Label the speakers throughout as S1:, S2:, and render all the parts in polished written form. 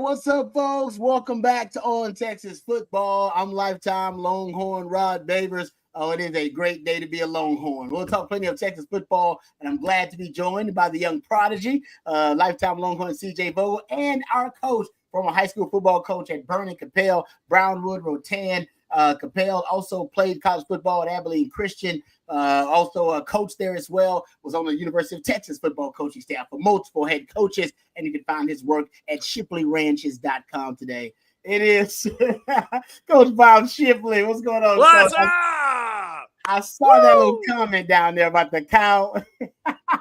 S1: What's up, folks? Welcome back to On Texas Football. I'm lifetime Longhorn Rod Babers. Oh, it is a great day to be a Longhorn. We'll talk plenty of Texas football, and I'm glad to be joined by the young prodigy, lifetime Longhorn CJ Vogel, and our coach, former high school football coach at Vernon, Capel, Brownwood, Rotan. Capel also played college football at Abilene Christian, also a coach there as well, was on the University of Texas football coaching staff for multiple head coaches, and you can find his work at shipleyranches.com today. It is Coach Bob Shipley. What's going on,
S2: What's
S1: Coach?
S2: up?
S1: I saw that little comment down there about the cow.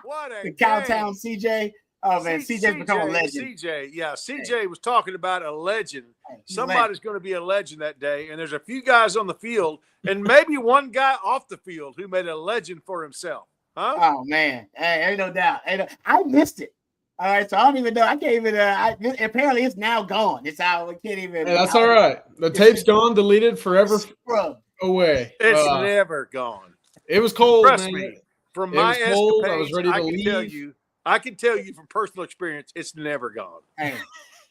S2: What a
S1: the Cowtown CJ. Oh, man, CJ's become a legend.
S2: CJ was talking about a legend. Somebody's going to be a legend that day, and there's a few guys on the field and maybe one guy off the field who made a legend for himself. Huh?
S1: Oh, man. Hey, ain't no doubt. I missed it. All right, so I don't even know. I can't even. Apparently, it's now gone. It's out. We can't even.
S3: Hey, that's all right. The tape's gone, deleted, forever away.
S2: It's never gone.
S3: It was cold.
S2: Trust
S3: man.
S2: me. From my
S3: cold. I was
S2: escapades,
S3: ready to leave.
S2: I can tell you from personal experience, it's never gone.
S1: Hey,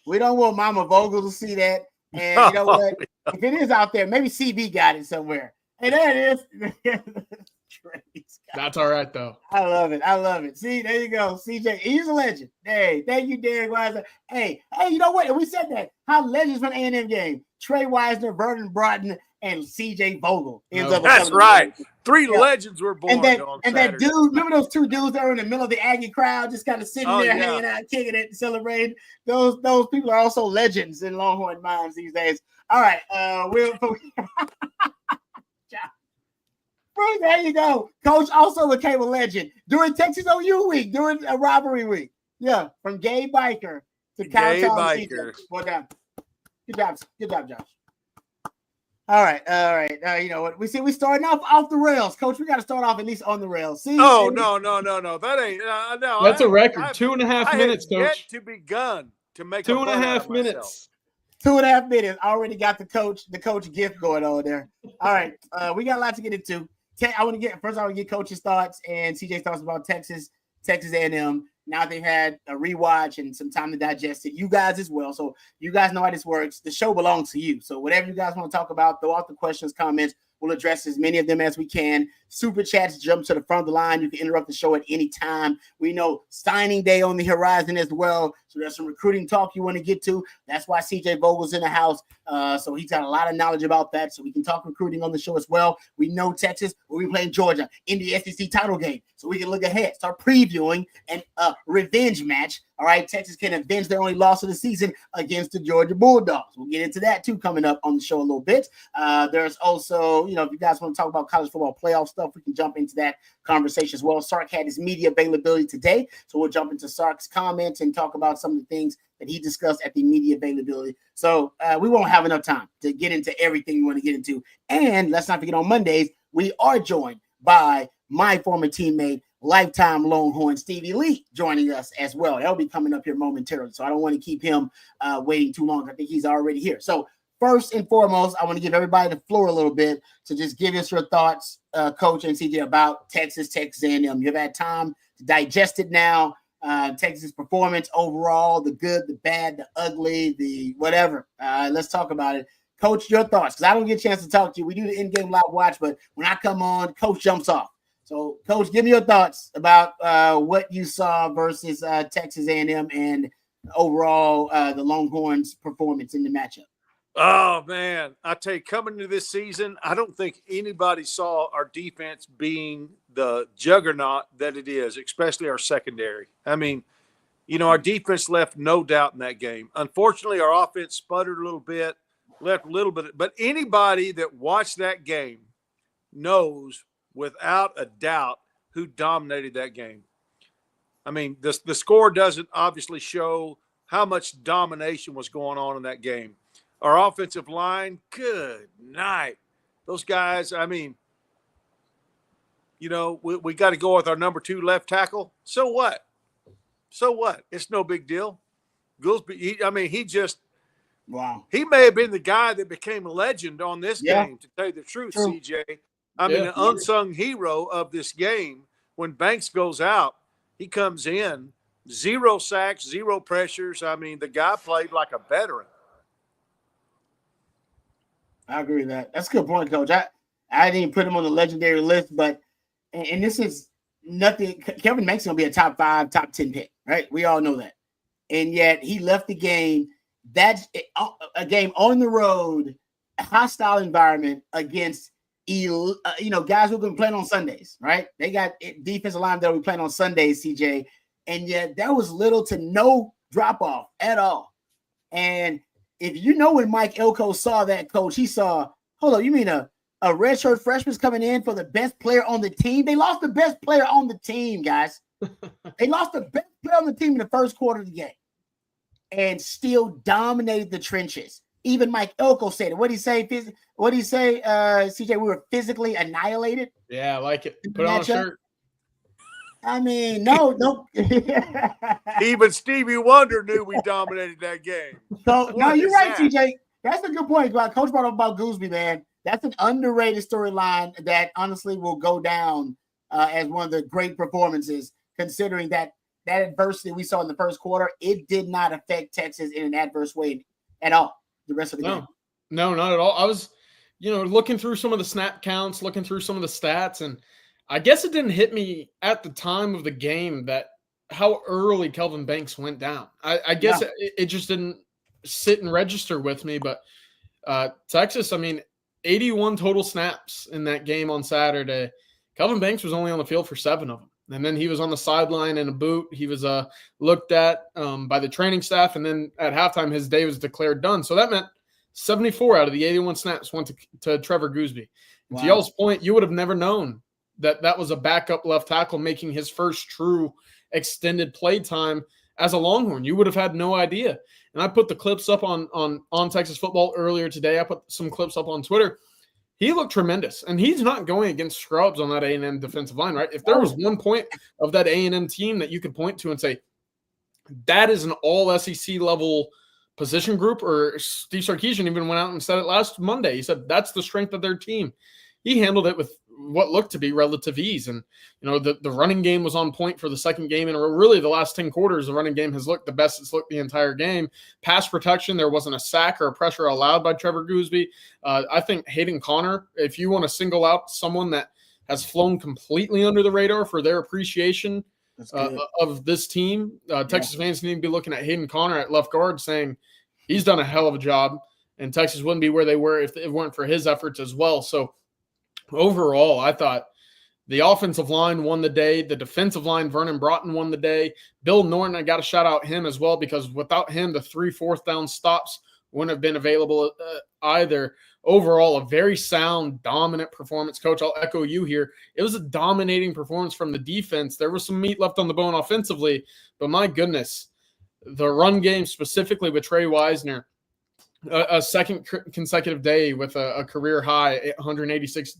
S1: we don't want Mama Vogel to see that. And you know what? If it is out there, maybe CB got it somewhere. And there it is.
S3: That's all right, though.
S1: I love it. See, there you go. CJ, he's a legend. Hey, thank you, Derek Wisner. Hey, you know what? We said that. How legends from the A&M game. Tre Wisner, Vernon Broughton, and CJ Vogel.
S2: That's right. Three legends were born on
S1: and
S2: Saturday.
S1: That dude, remember those two dudes that were in the middle of the Aggie crowd, just kind of sitting there, hanging out, kicking it, and celebrating? Those people are also legends in Longhorn minds these days. All right, there you go. Coach also became a legend during Texas OU week, during a rivalry week. Yeah, from Gay Biker to Cowtown Biker. Well done. Good job, Josh. All right. You know what? We starting off the rails, Coach. We got to start off at least on the rails. See?
S2: No. That ain't no.
S3: That's a record. 2.5 minutes, Coach.
S2: Yet to begun to make
S3: 2.5 minutes.
S1: 2.5 minutes. Already got the coach gift going on there. All right. We got a lot to get into. I want to get Coach's thoughts and CJ's thoughts about Texas A&M. Now they've had a rewatch and some time to digest it. You guys as well. So you guys know how this works. The show belongs to you. So whatever you guys want to talk about, throw out the questions, comments. We'll address as many of them as we can. Super chats jump to the front of the line. You can interrupt the show at any time. We know signing day on the horizon as well. So there's some recruiting talk you want to get to. That's why CJ Vogel's in the house. So he's got a lot of knowledge about that. So we can talk recruiting on the show as well. We know Texas. We'll be playing Georgia in the SEC title game. So we can look ahead, start previewing an revenge match. All right, Texas can avenge their only loss of the season against the Georgia Bulldogs. We'll get into that, too, coming up on the show a little bit. There's also, if you guys want to talk about college football playoff stuff, we can jump into that conversation as well. Sark had his media availability today, so we'll jump into Sark's comments and talk about some of the things that he discussed at the media availability. So we won't have enough time to get into everything you want to get into. And let's not forget, on Mondays, we are joined by my former teammate, lifetime Longhorn Stevie Lee, joining us as well. That'll be coming up here momentarily, so I don't want to keep him waiting too long. I think he's already here. So first and foremost, I want to give everybody the floor a little bit to just give us your thoughts, Coach and CJ, about Texas A&M. You've had time to digest it now. Texas performance overall, the good, the bad, the ugly, the whatever. Let's talk about it. Coach, your thoughts, because I don't get a chance to talk to you. We do the in-game live watch, but when I come on, Coach jumps off. So, Coach, give me your thoughts about what you saw versus Texas A&M and overall the Longhorns' performance in the matchup.
S2: Oh, man. I tell you, coming into this season, I don't think anybody saw our defense being the juggernaut that it is, especially our secondary. I mean, our defense left no doubt in that game. Unfortunately, our offense sputtered a little bit, left a little bit. But anybody that watched that game knows without a doubt who dominated that game. I mean, the score doesn't obviously show how much domination was going on in that game. Our offensive line, good night. Those guys, I mean, we got to go with our number 2 left tackle. So what? It's no big deal. Goolsby, he may have been the guy that became a legend on this game, to tell you the truth, CJ. An unsung hero of this game. When Banks goes out, he comes in 0 sacks, 0 pressures. I mean, the guy played like a veteran.
S1: I agree with that. That's a good point, Coach. I didn't put him on the legendary list, but and this is nothing. Kevin Banks gonna be a top 5, top 10 pick, right? We all know that, and yet he left the game. That's a game on the road, hostile environment against guys who have been playing on Sundays, right? They got defensive line that will be playing on Sundays, CJ, and yet there was little to no drop off at all. And if you know when Mike Elko saw that, Coach, he saw, hold on, you mean a redshirt freshman's coming in for the best player on the team? They lost the best player on the team, guys. They lost the best player on the team in the first quarter of the game and still dominated the trenches. Even Mike Elko said it. What did he say? CJ, we were physically annihilated?
S3: Yeah, I like it. Put on a shirt.
S1: I mean, no.
S2: Even Stevie Wonder knew we dominated that game.
S1: So, no, you're right, CJ. That's a good point. Coach brought up about Gooseby, man. That's an underrated storyline that honestly will go down as one of the great performances, considering that adversity we saw in the first quarter, it did not affect Texas in an adverse way at all the rest of the game.
S3: No, not at all. I was, looking through some of the snap counts, looking through some of the stats, and I guess it didn't hit me at the time of the game that how early Kelvin Banks went down. I guess it just didn't sit and register with me. But Texas, 81 total snaps in that game on Saturday. Kelvin Banks was only on the field for 7 of them. And then he was on the sideline in a boot. He was looked at by the training staff. And then at halftime, his day was declared done. So that meant 74 out of the 81 snaps went to Trevor Gooseby. Wow. To y'all's point, you would have never known that was a backup left tackle making his first true extended play time as a Longhorn. You would have had no idea. And I put the clips up on Texas football earlier today. I put some clips up on Twitter. He looked tremendous, and he's not going against scrubs on that A&M defensive line, right? If there was one point of that A&M team that you could point to and say, that is an all SEC level position group, or Steve Sarkisian even went out and said it last Monday. He said that's the strength of their team. He handled it with what looked to be relative ease. And, the running game was on point for the second game. And really the last 10 quarters, the running game has looked the best it's looked the entire game. Pass protection, there wasn't a sack or a pressure allowed by Trevor Gooseby. I think Hayden Connor, if you want to single out someone that has flown completely under the radar for their appreciation of this team, Texas fans need to be looking at Hayden Connor at left guard saying he's done a hell of a job. And Texas wouldn't be where they were if it weren't for his efforts as well. So, overall, I thought the offensive line won the day. The defensive line, Vernon Broughton, won the day. Bill Norton, I got to shout out him as well, because without him, the 3 4th down stops wouldn't have been available either. Overall, a very sound, dominant performance. Coach, I'll echo you here. It was a dominating performance from the defense. There was some meat left on the bone offensively, but my goodness, the run game specifically with Tre Wisner, a second consecutive day with a career high 186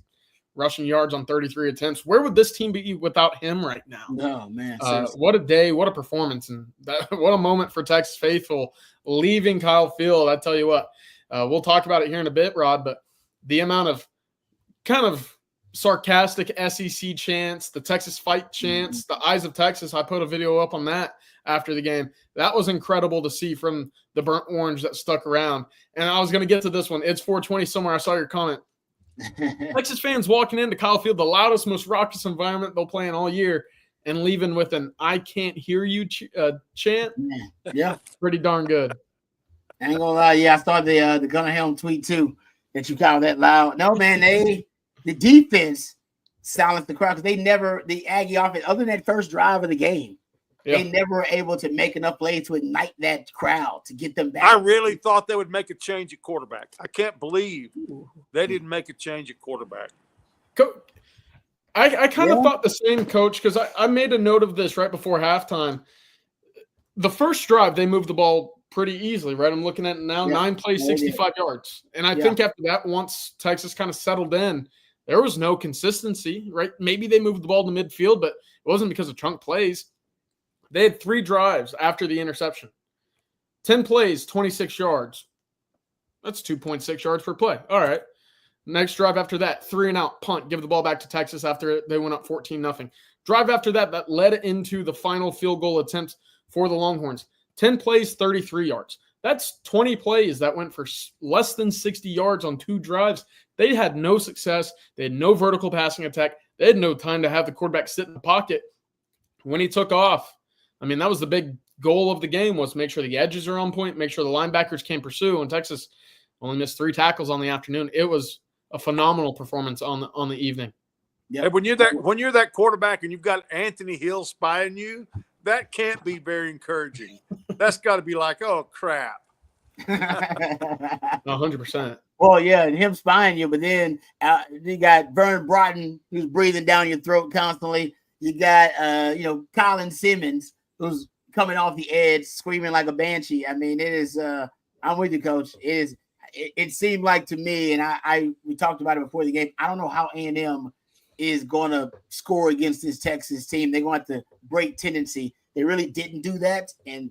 S3: rushing yards on 33 attempts. Where would this team be without him right now?
S1: No, man.
S3: What a day, what a performance, and what a moment for Texas faithful leaving Kyle Field. I tell you what, we'll talk about it here in a bit, Rod, but the amount of kind of sarcastic SEC chants, the Texas fight chants, the Eyes of Texas, I put a video up on that after the game. That was incredible to see from the burnt orange that stuck around. And I was going to get to this one. It's 420 somewhere. I saw your comment. Texas fans walking into Kyle Field, the loudest, most raucous environment they'll play in all year, and leaving with an "I can't hear you" chant.
S1: Yeah,
S3: pretty darn good.
S1: I ain't gonna lie. Yeah, I saw the Gunnar Helm tweet too that you called that loud. No, man, the defense silenced the crowd because the Aggie offense, other than that first drive of the game, they never were able to make enough plays to ignite that crowd to get them back.
S2: I really thought they would make a change at quarterback. I can't believe they didn't make a change at quarterback.
S3: I kind of thought the same, Coach, because I made a note of this right before halftime. The first drive, they moved the ball pretty easily, right? I'm looking at it now, 9 plays, 65 yards. And I think after that, once Texas kind of settled in, there was no consistency, right? Maybe they moved the ball to midfield, but it wasn't because of chunk plays. They had 3 drives after the interception. 10 plays, 26 yards. That's 2.6 yards per play. All right. Next drive after that, 3 and out, punt, give the ball back to Texas after they went up 14-0. Drive after that led into the final field goal attempt for the Longhorns. 10 plays, 33 yards. That's 20 plays that went for less than 60 yards on 2 drives. They had no success. They had no vertical passing attack. They had no time to have the quarterback sit in the pocket. When he took off, I mean, that was the big goal of the game, was make sure the edges are on point, make sure the linebackers can pursue, and Texas only missed 3 tackles on the afternoon. It was a phenomenal performance on the evening.
S2: Yeah. Hey, when you're that quarterback and you've got Anthony Hill spying you, that can't be very encouraging. That's got to be like, oh crap.
S3: 100%.
S1: Well, yeah, and him spying you, but then you got Vern Broughton, who's breathing down your throat constantly. You got Colin Simmons, who's coming off the edge, screaming like a banshee. I mean, it is. I'm with you, Coach. It seemed like to me, and we talked about it before the game. I don't know how A&M is going to score against this Texas team. They're going to have to break tendency. They really didn't do that, and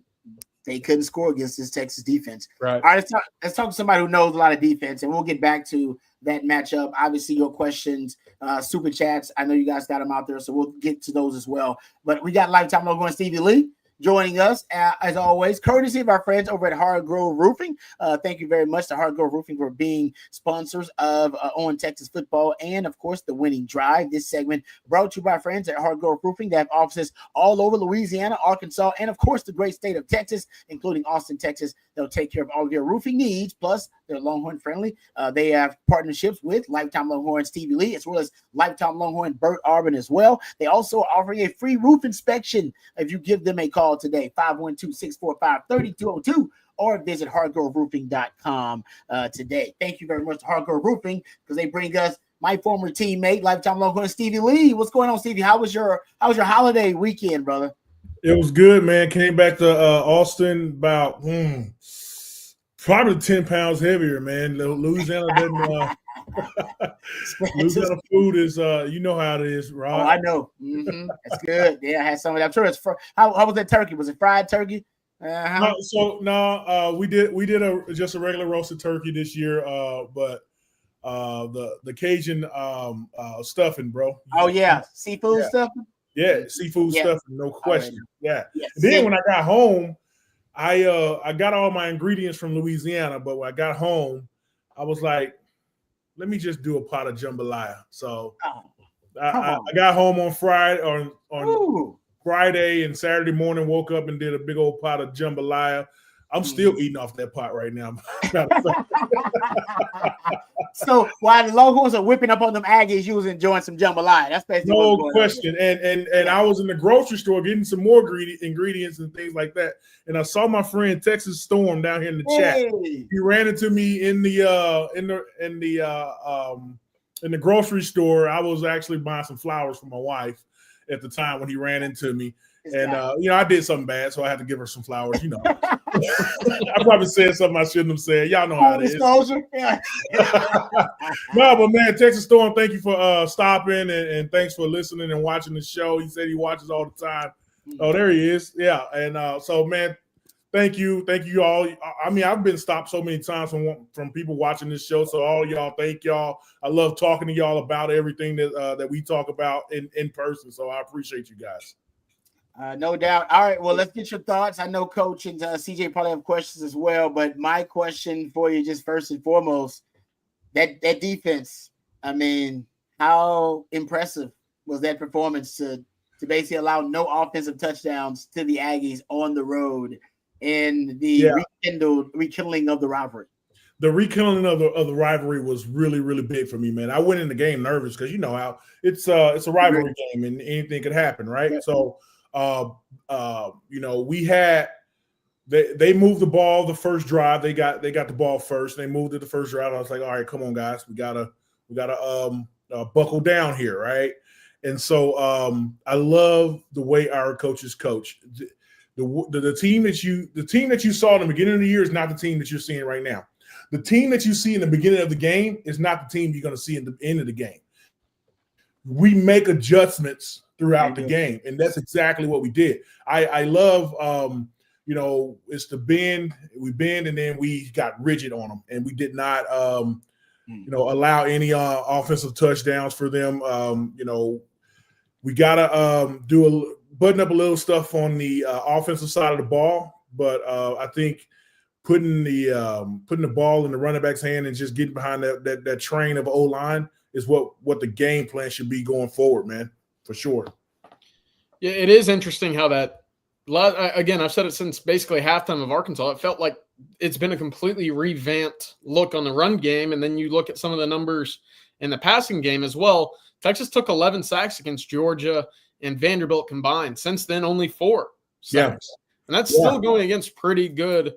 S1: they couldn't score against this Texas defense.
S3: Right.
S1: All right, let's talk to somebody who knows a lot of defense, and we'll get back to that matchup. Obviously, your questions, super chats, I know you guys got them out there, so we'll get to those as well. But we got lifetime logo and Stevie Lee joining us, as always, courtesy of our friends over at Hard Grove Roofing. Thank you very much to Hard Grove Roofing for being sponsors of On Texas Football and, of course, the Winning Drive. This segment brought to you by friends at Hard Grove Roofing. They have offices all over Louisiana, Arkansas, and, of course, the great state of Texas, including Austin, Texas. They'll take care of all of your roofing needs, plus they're Longhorn friendly. They have partnerships with Lifetime Longhorn Stevie Lee, as well as Lifetime Longhorn Bert Arbin as well. They also are offering a free roof inspection if you give them a call today, 512-645-3202, or visit hardgroveroofing.com today. Thank you very much to Hard Grove Roofing, because they bring us my former teammate, Lifetime Longhorn Stevie Lee. What's going on, Stevie? How was your holiday weekend, brother?
S4: It was good, man. Came back to Austin about probably 10 pounds heavier, man. Louisiana doesn't Louisiana food is you know how it is, right?
S1: Oh, I know. Mm-hmm. That's good. Yeah, I had some of that. I'm sure it's how was that turkey? Was it fried turkey?
S4: We did just a regular roasted turkey this year, but the Cajun stuffing, bro.
S1: Oh yeah, seafood stuffing.
S4: Yeah, seafood stuffing, no question. Yeah. Yes. Then when I got home, I got all my ingredients from Louisiana, but when I got home, I was like, let me just do a pot of jambalaya. So I got home on Friday Friday and Saturday morning, woke up and did a big old pot of jambalaya. I'm still eating off that pot right now.
S1: So while the Longhorns are whipping up on them Aggies, you was enjoying some jambalaya. That's basically
S4: no question. And I was in the grocery store getting some more ingredients and things like that. And I saw my friend Texas Storm down here in the chat. He ran into me in the grocery store. I was actually buying some flowers for my wife at the time when he ran into me. And I did something bad, so I had to give her some flowers. I probably said something I shouldn't have said. Y'all know how it is.
S1: Yeah.
S4: No, but man, Texas Storm, thank you for stopping and thanks for listening and watching the show. He said he watches all the time. Oh, there he is. Yeah, and so man, thank you all. I mean, I've been stopped so many times from people watching this show. So all y'all, thank y'all. I love talking to y'all about everything that we talk about in person. So I appreciate you guys.
S1: No doubt. All right, well, let's get your thoughts. I know Coach and CJ probably have questions as well, but my question for you, just first and foremost, that defense. I mean, how impressive was that performance to basically allow no offensive touchdowns to the Aggies on the road in the rekindling of the rivalry?
S4: The rekindling of the rivalry was really, really big for me, man. I went in the game nervous because you know how it's a rivalry game and anything could happen, right? Yeah. So. We had they moved the ball the first drive. They got the ball first. They moved it the first drive. I was like, all right, come on, guys, we gotta buckle down here, right? And so I love the way our coaches coach. The team that you saw in the beginning of the year is not the team that you're seeing right now. The team that you see in the beginning of the game is not the team you're going to see in the end of the game. We make adjustments throughout the game, and that's exactly what we did. I love it's the bend, we bend, and then we got rigid on them, and we did not allow any offensive touchdowns for them. We gotta button up a little stuff on the offensive side of the ball, but I think putting the ball in the running back's hand and just getting behind that train of O-line is what the game plan should be going forward, man, for sure.
S3: Yeah, it is interesting how that – again, I've said it since basically halftime of Arkansas. It felt like it's been a completely revamped look on the run game, and then you look at some of the numbers in the passing game as well. Texas took 11 sacks against Georgia and Vanderbilt combined. Since then, only 4 sacks. Yeah. And that's still going against pretty good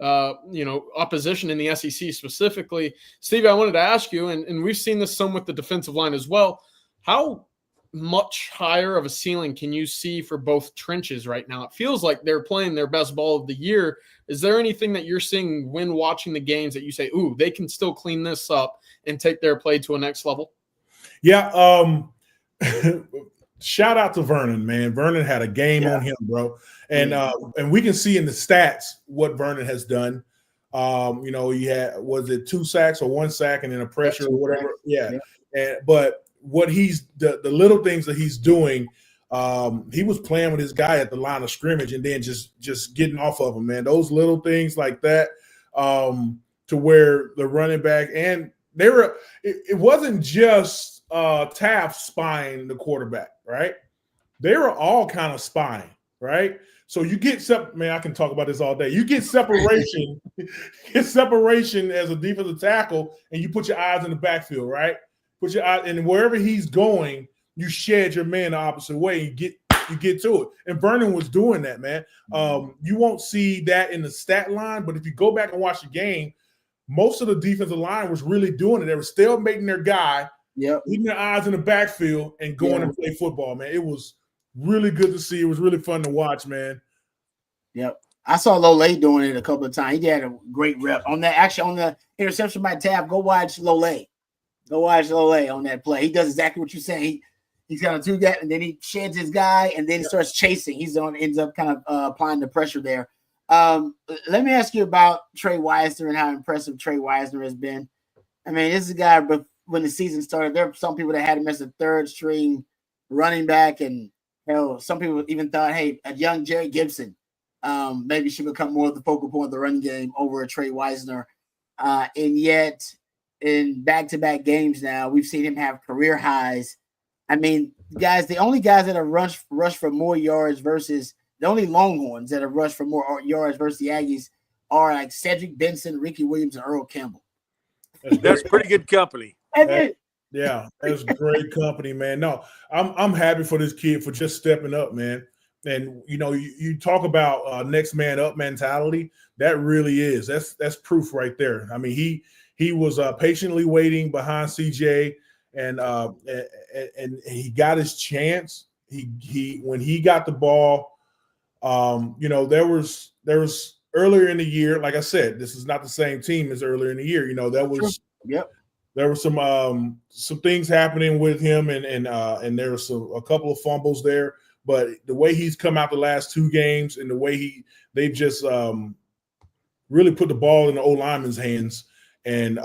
S3: opposition in the SEC specifically. Stevie, I wanted to ask you, and we've seen this some with the defensive line as well, how much higher of a ceiling can you see for both trenches right now? It feels like they're playing their best ball of the year. Is there anything that you're seeing when watching the games that you say, ooh, they can still clean this up and take their play to a next level?
S4: Yeah. Shout out to Vernon, man. Vernon had a game on him, bro. And we can see in the stats what Vernon has done. He had, was it 2 sacks or 1 sack and then a pressure or whatever? Yeah. But what the little things that he's doing, he was playing with his guy at the line of scrimmage and then just getting off of him, man. Those little things like that, to where the running back and it wasn't just Taft spying the quarterback, right? They were all kind of spying, right? So you get man, I can talk about this all day. You get separation, as a defensive tackle, and you put your eyes in the backfield, right? Put your eye, and wherever he's going, you shed your man the opposite way. You get to it. And Vernon was doing that, man. You won't see that in the stat line, but if you go back and watch the game, most of the defensive line was really doing it. They were still making their guy, leaving their eyes in the backfield and going and play football, man. It was really good to see. It was really fun to watch, man.
S1: Yep. I saw Lole doing it a couple of times. He had a great rep on that. On the interception by Taft, go watch Lole. Go watch Lole on that play. He does exactly what you're saying. He's going to do that, and then he sheds his guy, and then he starts chasing. Ends up kind of applying the pressure there. Let me ask you about Tre Wisner and how impressive Tre Wisner has been. I mean, this is a guy, but when the season started, there were some people that had him as a third string running back, and some people even thought, hey, a young Jerry Gibson maybe should become more of the focal point of the running game over Tre Wisner. And yet, in back-to-back games now, we've seen him have career highs. I mean, guys, the only guys that have rushed for more yards versus the only Longhorns that have rushed for more yards versus the Aggies are like Cedric Benson, Ricky Williams, and Earl Campbell.
S2: That's pretty good company.
S4: Yeah, that's great company, man. No, I'm happy for this kid for just stepping up, man. And you talk about next man up mentality. That really is. That's proof right there. I mean, he was patiently waiting behind CJ, and he got his chance. He when he got the ball. There was earlier in the year, like I said, this is not the same team as earlier in the year. There were some things happening with him, and there was a couple of fumbles there. But the way he's come out the last 2 games, and the way they've just really put the ball in the old lineman's hands, and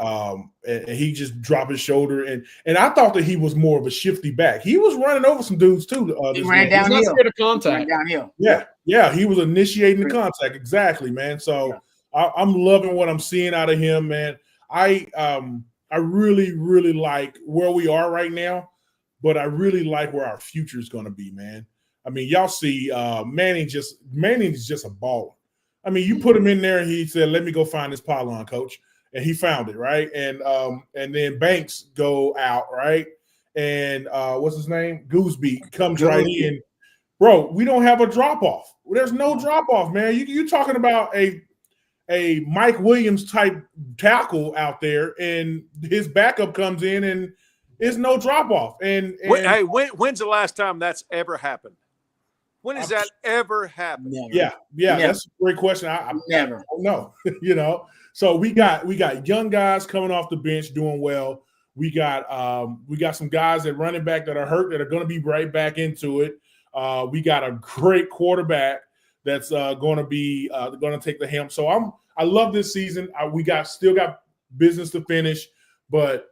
S4: he just dropped his shoulder, and I thought that he was more of a shifty back. He was running over some dudes too.
S1: He ran downhill.
S3: He's not scared of contact.
S1: Downhill.
S4: Yeah, he was initiating the contact. Exactly, man. So I'm loving what I'm seeing out of him, man. I really, really like where we are right now, but I really like where our future is going to be, man. I mean, y'all see Manning is just a baller. I mean, you put him in there and he said, let me go find this pylon, coach. And he found it, right? And then Banks go out, right? And what's his name? Gooseby comes right in. Bro, we don't have a drop-off. There's no drop-off, man. You talking about a Mike Williams type tackle out there, and his backup comes in and there's no drop-off. And
S2: hey, when's the last time that's ever happened? When has that ever happened?
S4: Never. Yeah, never. That's a great question. I
S1: never
S4: know. So we got young guys coming off the bench doing well. We got some guys at running back that are hurt that are going to be right back into it. We got a great quarterback that's going to take the helm. So I love this season. We still got business to finish, but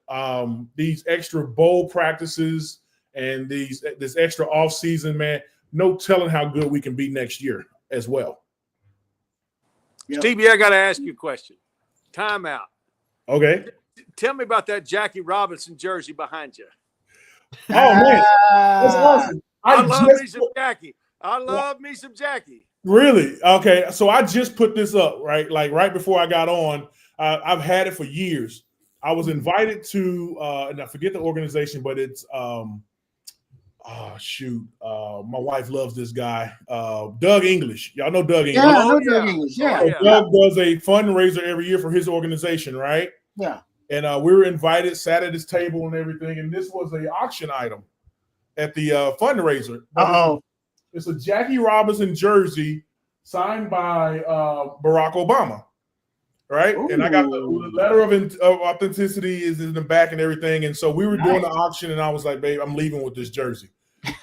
S4: these extra bowl practices and this extra off season, man, no telling how good we can be next year as well.
S1: Yep.
S2: Stevie, I got to ask you a question. Timeout.
S4: Okay.
S2: Tell me about that Jackie Robinson jersey behind you.
S4: Oh man, that's awesome.
S2: I love me some Jackie. I love me some Jackie.
S4: Really? Okay. So I just put this up, right? Like right before I got on. I've had it for years. I was invited to, and I forget the organization, but it's my wife loves this guy, Doug English. Y'all know Doug English.
S1: Yeah, I know Doug English. Yeah.
S4: So Doug does a fundraiser every year for his organization, right?
S1: Yeah.
S4: And we were invited, sat at his table and everything, and this was an auction item at the fundraiser. It's a Jackie Robinson jersey signed by Barack Obama, right? Ooh. And I got the letter of authenticity is in the back and everything. And so we were doing the auction, and I was like, babe, I'm leaving with this jersey.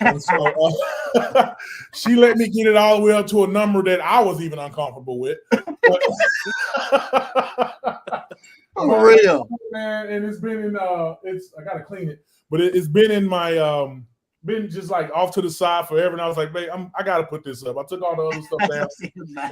S4: And so she let me get it all the way up to a number that I was even uncomfortable with.
S1: For real,
S4: man. And it's been in I gotta clean it, but it's been in my been just like off to the side forever. And I was like, babe, I gotta put this up. I took all the other stuff down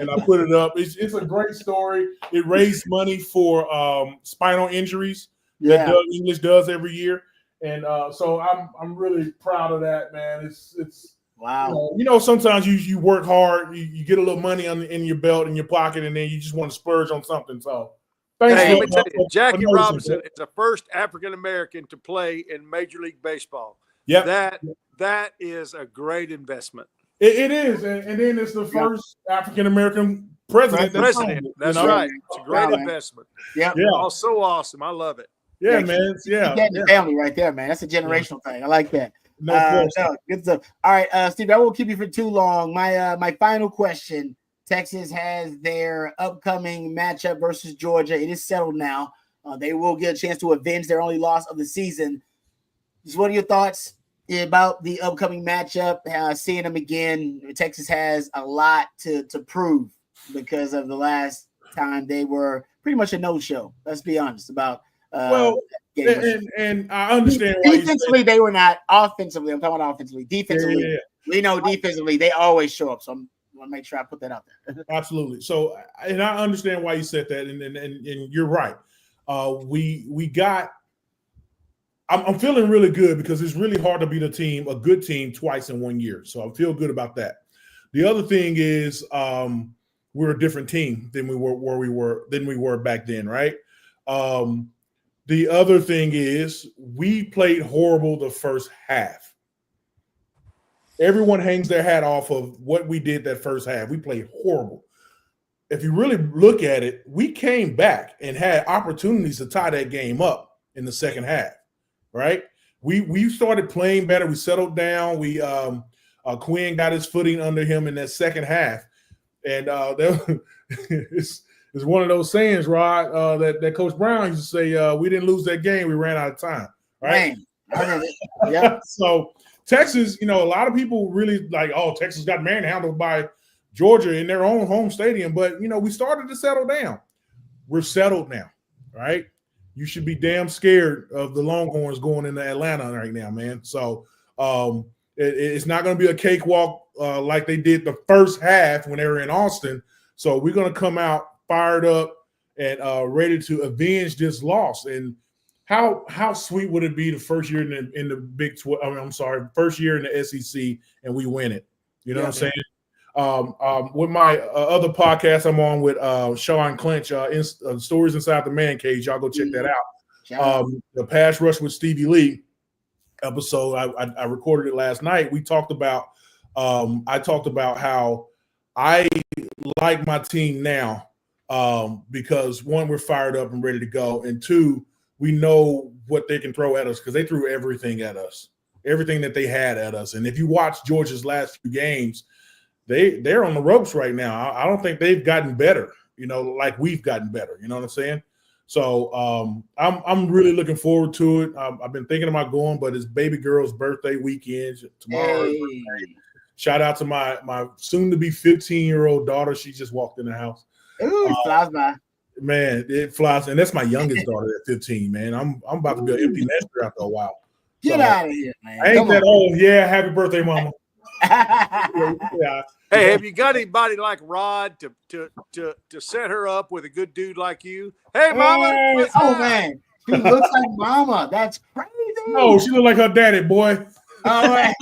S4: and I put it up. It's a great story. It raised money for spinal injuries that Doug English does every year. And so I'm really proud of that, man. It's
S1: wow.
S4: You know, sometimes you work hard, you get a little money in your belt, in your pocket, and then you just want to splurge on something. So thanks.
S2: Hey, let me tell you, Jackie Robinson is the first African American to play in Major League Baseball. Yeah, that is a great investment.
S4: It is, and then it's the first African American president.
S2: That's right. It's a great investment.
S1: Yeah.
S2: Oh, so awesome. I love it.
S4: Yeah, man.
S1: The family right there, man. That's a generational thing. I like that. No, good stuff. All right, Steve, I won't keep you for too long. My final question. Texas has their upcoming matchup versus Georgia. It is settled now. They will get a chance to avenge their only loss of the season. Just what are your thoughts about the upcoming matchup? Seeing them again, Texas has a lot to prove because of the last time they were pretty much a no-show. Let's be honest about.
S4: And I understand
S1: why defensively they were not. Offensively, I'm talking about offensively. Defensively, we know defensively they always show up. So I want to make sure I put that out there.
S4: Absolutely. So, and I understand why you said that, and you're right. We got. I'm feeling really good because it's really hard to beat a good team, twice in 1 year. So I feel good about that. The other thing is we're a different team than we were back then, right? The other thing is we played horrible the first half. Everyone hangs their hat off of what we did that first half. We played horrible. If you really look at it, we came back and had opportunities to tie that game up in the second half. Right, we started playing better. We settled down. We Quinn got his footing under him in that second half, and it's one of those sayings, Rod, that Coach Brown used to say. We didn't lose that game. We ran out of time. Right.
S1: Yeah.
S4: So Texas, a lot of people really like, oh, Texas got manhandled by Georgia in their own home stadium, but we started to settle down. We're settled now, right? You should be damn scared of the Longhorns going into Atlanta right now, man. So it's not going to be a cakewalk like they did the first half when they were in Austin. So we're going to come out fired up and ready to avenge this loss. And how sweet would it be the first year in the Big 12? First year in the SEC, and we win it. You know what I'm saying? With my other podcast I'm on with Sean Clinch, Stories Inside the Man Cage, y'all go check that out. The Pass Rush with Stevie Lee episode, I recorded it last night. We talked about I talked about how I like my team now because one, we're fired up and ready to go, and two, we know what they can throw at us because they threw everything at us, everything that they had at us. And if you watch Georgia's last few games, they're on the ropes right now. I don't think they've gotten better, like we've gotten better. You know what I'm saying? So I'm really looking forward to it. I've been thinking about going, but it's baby girl's birthday weekend tomorrow. Hey. Shout out to my soon-to-be 15-year-old daughter. She just walked in the house.
S1: Ooh, it flies by.
S4: Man, it flies, and that's my youngest daughter at 15. Man, I'm about to be an empty nester after a while.
S1: Get out of here, man!
S4: I ain't that old. Yeah, happy birthday, mama. Yeah.
S2: Hey, have you got anybody like Rod to set her up with a good dude like you? Hey, mama.
S1: Hey, oh man, she looks like mama. That's crazy.
S4: No, she look like her daddy, boy.
S1: Oh man.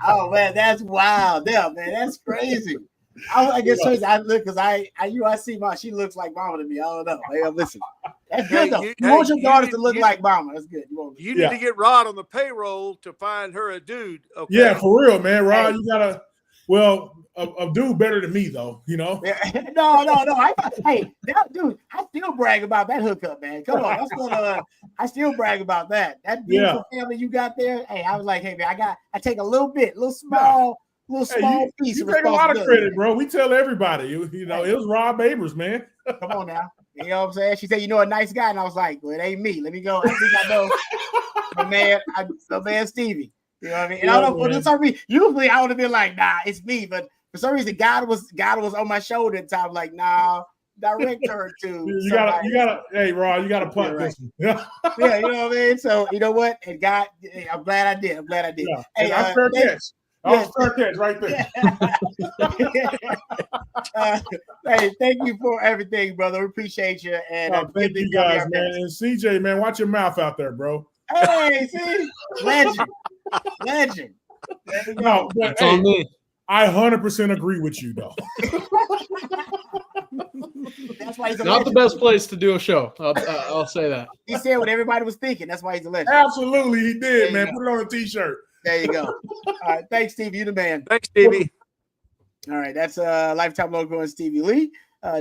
S1: Oh man, that's wild. Yeah, man, that's crazy. I guess I look because I see mom. She looks like mama to me. I don't know. Hey, listen, that's good though. You want your daughters to look like mama. That's good.
S2: You need to get Rod on the payroll to find her a dude. Okay?
S4: Yeah, for real, man. Rod, you gotta. Well, a dude better than me though. You know.
S1: No. Hey, dude, I still brag about that hookup, man. Come on, that's what I still brag about that. That beautiful family you got there. Hey, I was like, hey man, I take a little small piece.
S4: You take a lot of credit, bro. We tell everybody. You know, it was Rob Babers, man.
S1: Come on now. You know what I'm saying? She said, you know, a nice guy. And I was like, well, it ain't me. Let me go. I think I know the man Stevie. You know what I mean? And I don't know, for some reason, usually I would have been like, nah, it's me. But for some reason, God was on my shoulder at the time. Like, nah, direct her to
S4: you gotta, hey, Rod, you gotta punt this one.
S1: Yeah, you know what I mean? So, you know what? And God, I'm glad I did.
S4: Yeah.
S1: Hey,
S4: I'm fair catch. Oh, fair catch right there.
S1: Hey, thank you for everything, brother. We appreciate you. And
S4: thank you guys, man. And CJ, man, watch your mouth out there, bro.
S1: Hey, see, legend.
S4: No, but
S3: on me.
S4: I 100% agree with you, though.
S1: That's why he's
S3: not the best place to do a show. I'll say that.
S1: He said what everybody was thinking. That's why he's a legend.
S4: Absolutely, he did, man. Put it on a t-shirt.
S1: There you go. All right, thanks, Steve. You the man.
S2: Thanks, Stevie.
S1: All right, that's lifetime logo and Stevie Lee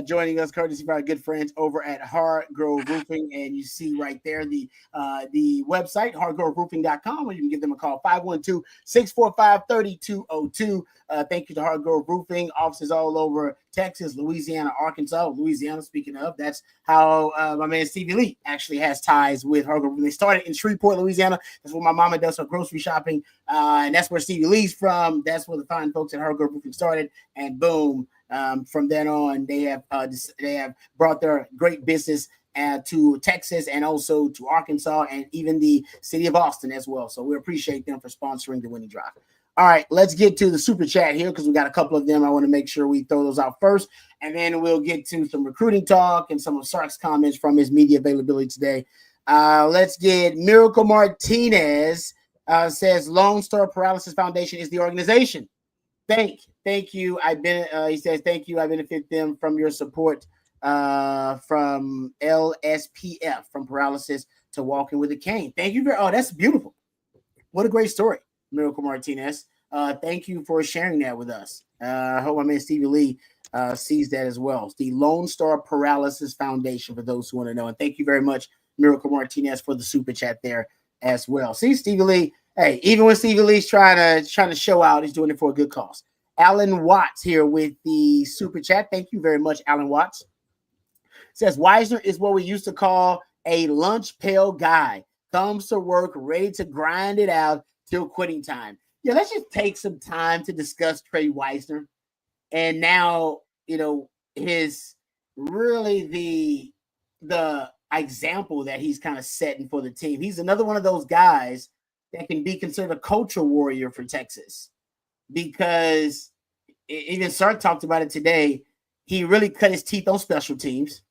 S1: joining us, courtesy of our good friends over at Hardgrove Roofing. And you see right there the website, hardgroveroofing.com, or you can give them a call, 512-645-3202. Thank you to Hardgrove Roofing, offices all over Texas, Louisiana, Arkansas. Louisiana, speaking of, that's how my man Stevie Lee actually has ties with Hardgrove Roofing. They started in Shreveport, Louisiana. That's where my mama does her grocery shopping, and that's where Stevie Lee's from. That's where the fine folks at Hardgrove Roofing started, and boom, from then on, they have brought their great business to Texas and also to Arkansas and even the city of Austin as well. So we appreciate them for sponsoring the Winning Drive. All right, let's get to the super chat here because we got a couple of them. I want to make sure we throw those out first, and then we'll get to some recruiting talk and some of Sark's comments from his media availability today. Let's get Miracle Martinez says Lone Star Paralysis Foundation is the organization. Thank you. He says, thank you. I benefit them from your support from LSPF, from paralysis to walking with a cane. Thank you. Oh, that's beautiful. What a great story, Miracle Martinez. Thank you for sharing that with us. I hope my man Stevie Lee sees that as well. It's the Lone Star Paralysis Foundation, for those who want to know. And thank you very much, Miracle Martinez, for the super chat there as well. See, Stevie Lee. Hey, even when Stevie Lee's trying to show out, he's doing it for a good cause. Alan Watts here with the super chat. Thank you very much, Alan Watts. Says Wisner is what we used to call a lunch pail guy. Thumbs to work, ready to grind it out till quitting time. Yeah, let's just take some time to discuss Tre Wisner. And now, you know, his really the example that he's kind of setting for the team. He's another one of those guys that can be considered a culture warrior for Texas, because even Sark talked about it today. He really cut his teeth on special teams.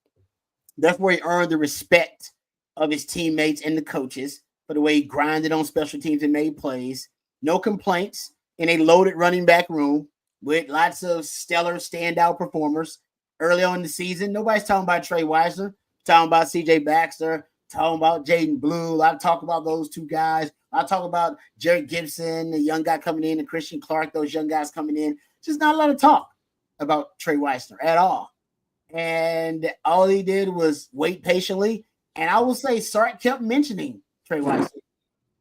S1: That's where he earned the respect of his teammates and the coaches for the way he grinded on special teams and made plays. No complaints in a loaded running back room with lots of stellar standout performers early on in the season. Nobody's talking about Tre Wisner, talking about CJ Baxter, talking about Jaden Blue. I talk about those two guys. I talk about Jerry Gibson, the young guy coming in, and Christian Clark, those young guys coming in. Just not a lot of talk about Tre Wisner at all. And all he did was wait patiently. And I will say Sark kept mentioning Tre Wisner.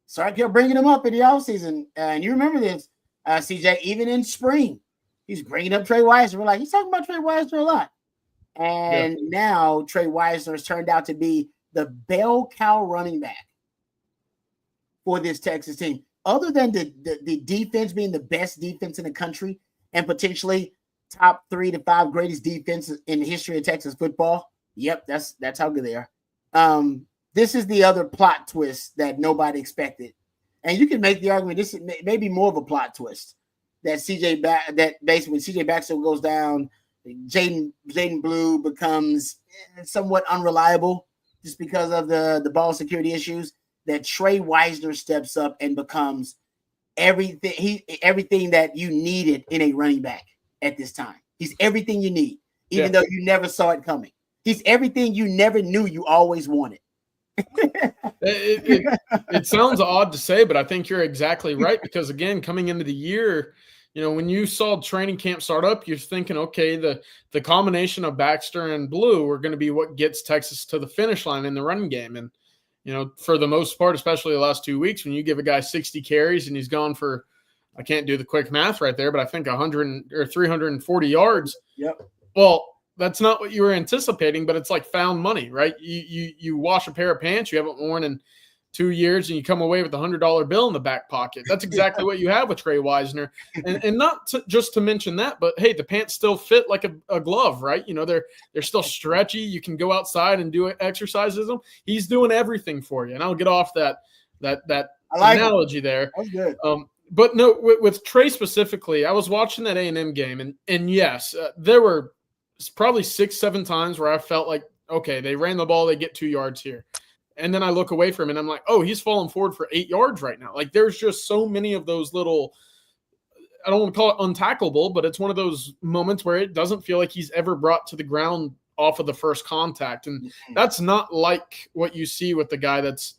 S1: Sark kept bringing him up in the offseason. And you remember this, CJ, even in spring, he's bringing up Tre Wisner. We're like, he's talking about Tre Wisner a lot. And now Tre Wisner has turned out to be the bell cow running back for this Texas team. Other than the defense being the best defense in the country and potentially top 3 to 5 greatest defenses in the history of Texas football. Yep, that's how good they are. This is the other plot twist that nobody expected. And you can make the argument this may be more of a plot twist that basically when CJ Baxter goes down, Jaden Blue becomes somewhat unreliable just because of the ball security issues. That Tre Wisner steps up and becomes everything that you needed in a running back at this time. He's everything you need, even though you never saw it coming. He's everything you never knew you always wanted.
S3: It sounds odd to say, but I think you're exactly right because, again, coming into the year, when you saw training camp start up, you're thinking, okay, the combination of Baxter and Blue are going to be what gets Texas to the finish line in the running game. And, for the most part, especially the last 2 weeks, when you give a guy 60 carries and he's gone for, I can't do the quick math right there, but I think 100 or 340 yards.
S1: Yep.
S3: Well, that's not what you were anticipating, but it's like found money, right? You wash a pair of pants you haven't worn in 2 years and you come away with $100 bill in the back pocket. That's exactly what you have with Tre Wisner. And not just to mention that, but hey, the pants still fit like a glove, right? They're still stretchy. You can go outside and do exercises with them. He's doing everything for you. And I'll get off that analogy there.
S1: That's good.
S3: But no, with Tre specifically, I was watching that A&M game and yes, there were probably 6-7 times where I felt like, okay, they ran the ball, they get 2 yards here. And then I look away from him and I'm like, oh, he's falling forward for 8 yards right now. Like there's just so many of those little, I don't want to call it untackleable, but it's one of those moments where it doesn't feel like he's ever brought to the ground off of the first contact. And that's not like what you see with the guy that's,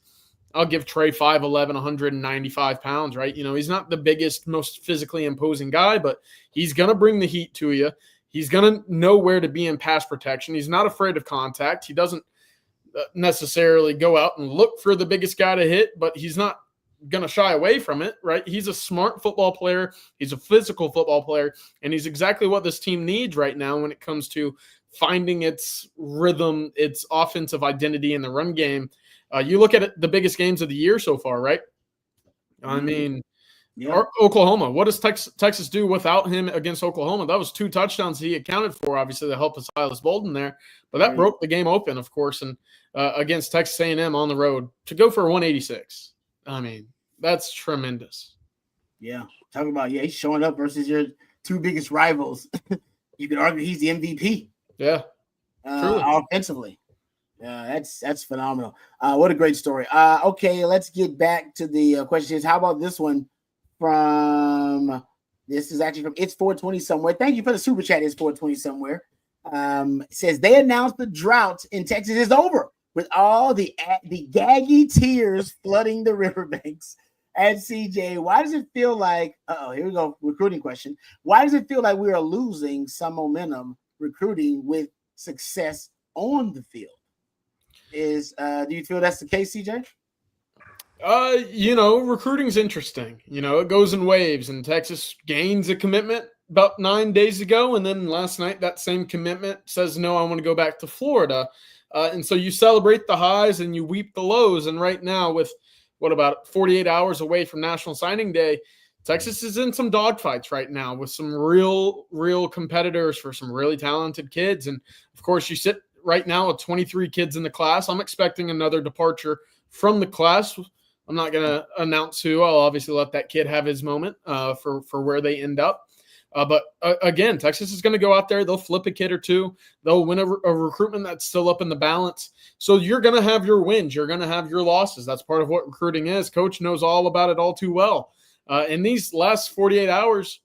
S3: I'll give Tre 5'11", 195 pounds, right? He's not the biggest, most physically imposing guy, but he's going to bring the heat to you. He's going to know where to be in pass protection. He's not afraid of contact. He doesn't necessarily go out and look for the biggest guy to hit, but he's not going to shy away from it, right? He's a smart football player. He's a physical football player, and he's exactly what this team needs right now when it comes to finding its rhythm, its offensive identity in the run game. You look at the biggest games of the year so far, right? I mean, Oklahoma. What does Texas do without him against Oklahoma? That was 2 touchdowns he accounted for, obviously, to help Silas Bolden there. But that broke the game open, of course, and against Texas A&M on the road to go for 186. I mean, that's tremendous.
S1: Yeah. Talking about, he's showing up versus your 2 biggest rivals. You could argue he's the MVP.
S3: Yeah.
S1: Offensively. That's phenomenal. What a great story. Okay, let's get back to the questions. How about this one this is actually from It's 420 Somewhere. Thank you for the super chat, It's 420 Somewhere. It says they announced the drought in Texas is over with all the gaggy tears flooding the riverbanks. And CJ, why does it feel like, here we go, recruiting question. Why does it feel like we are losing some momentum recruiting with success on the field? Do you feel that's the case, CJ?
S3: Recruiting's interesting. It goes in waves, and Texas gains a commitment about 9 days ago, and then last night that same commitment says, no, I want to go back to Florida. And so you celebrate the highs and you weep the lows. And right now, with about 48 hours away from National Signing Day, Texas is in some dogfights right now with some real competitors for some really talented kids. And of course, you sit right now with 23 kids in the class. I'm expecting another departure from the class. I'm not going to announce who. I'll obviously let that kid have his moment for where they end up. But again, Texas is going to go out there. They'll flip a kid or two. They'll win a recruitment that's still up in the balance. So you're going to have your wins. You're going to have your losses. That's part of what recruiting is. Coach knows all about it all too well. And these last 48 hours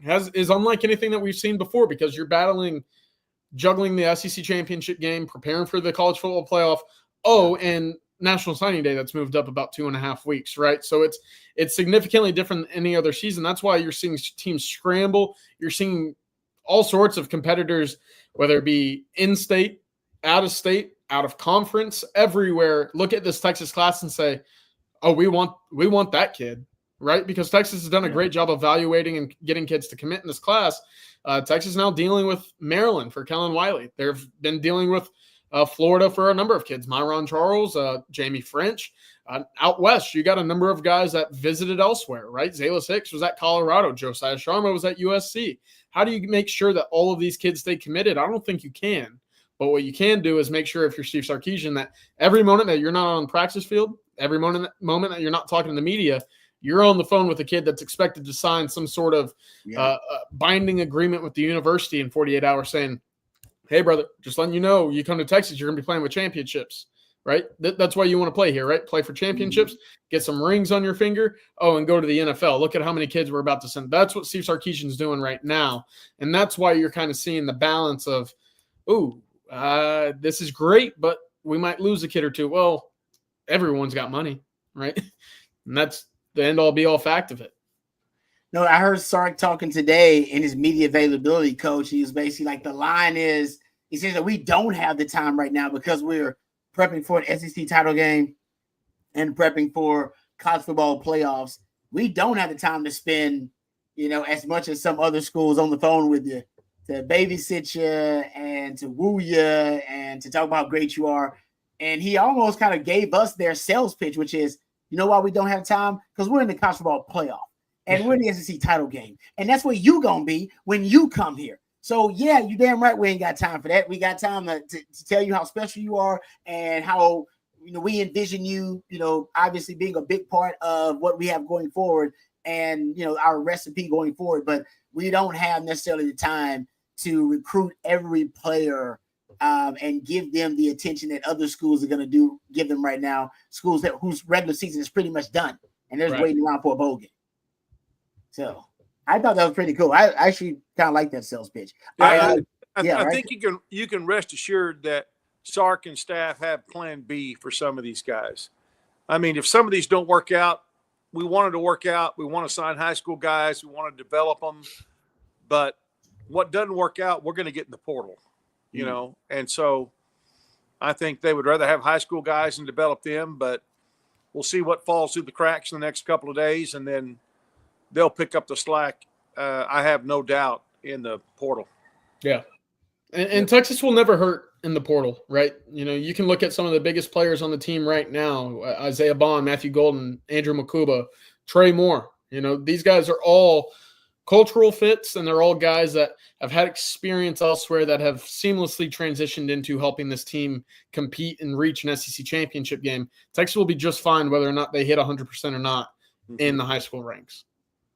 S3: is unlike anything that we've seen before because you're juggling the SEC championship game, preparing for the college football playoff. And National Signing Day that's moved up about 2.5 weeks, right? So it's significantly different than any other season. That's why you're seeing teams scramble. You're seeing all sorts of competitors, whether it be in-state, out-of-state, out of conference, everywhere. Look at this Texas class and say, "Oh, we want that kid," right? Because Texas has done a great job evaluating and getting kids to commit in this class. Texas is now dealing with Maryland for Kellen Wiley. They've been dealing with Florida for a number of kids, Myron Charles, Jamie French. Out west, you got a number of guys that visited elsewhere, right? Zalis Hicks was at Colorado. Josiah Sharma was at USC. How do you make sure that all of these kids stay committed? I don't think you can. But what you can do is make sure if you're Steve Sarkisian that every moment that you're not on the practice field, every moment that you're not talking to the media, you're on the phone with a kid that's expected to sign some sort of binding agreement with the university in 48 hours saying, hey, brother, just letting you know, you come to Texas, you're going to be playing with championships, right? That's why you want to play here, right? Play for championships, get some rings on your finger, and go to the NFL. Look at how many kids we're about to send. That's what Steve Sarkisian's doing right now. And that's why you're kind of seeing the balance of, this is great, but we might lose a kid or two. Well, everyone's got money, right? And that's the end-all, be-all fact of it.
S1: No, I heard Sark talking today in his media availability coach. He was basically like, the line is, he says that we don't have the time right now because we're prepping for an SEC title game and prepping for college football playoffs. We don't have the time to spend, as much as some other schools on the phone with you to babysit you and to woo you and to talk about how great you are. And he almost kind of gave us their sales pitch, which is, you know why we don't have time? Because we're in the college football playoff and we're in the SEC title game. And that's where you going to be when you come here. So, yeah, you damn right we ain't got time for that. We got time to tell you how special you are and how, we envision you, obviously being a big part of what we have going forward and, our recipe going forward. But we don't have necessarily the time to recruit every player and give them the attention that other schools are going to give them right now. Schools whose regular season is pretty much done and they're just waiting around for a bowl game. So I thought that was pretty cool. I actually kind of like that sales pitch.
S2: I think you can rest assured that Sark and staff have plan B for some of these guys. I mean, if some of these don't work out, we wanted to work out. We want to sign high school guys. We want to develop them. But what doesn't work out, we're going to get in the portal, And so I think they would rather have high school guys and develop them. But we'll see what falls through the cracks in the next couple of days, and then they'll pick up the slack. I have no doubt in the portal.
S3: Yeah. And Texas will never hurt in the portal, right? You can look at some of the biggest players on the team right now, Isaiah Bond, Matthew Golden, Andrew Makuba, Trey Moore. These guys are all cultural fits, and they're all guys that have had experience elsewhere that have seamlessly transitioned into helping this team compete and reach an SEC championship game. Texas will be just fine whether or not they hit 100% or not in the high school ranks.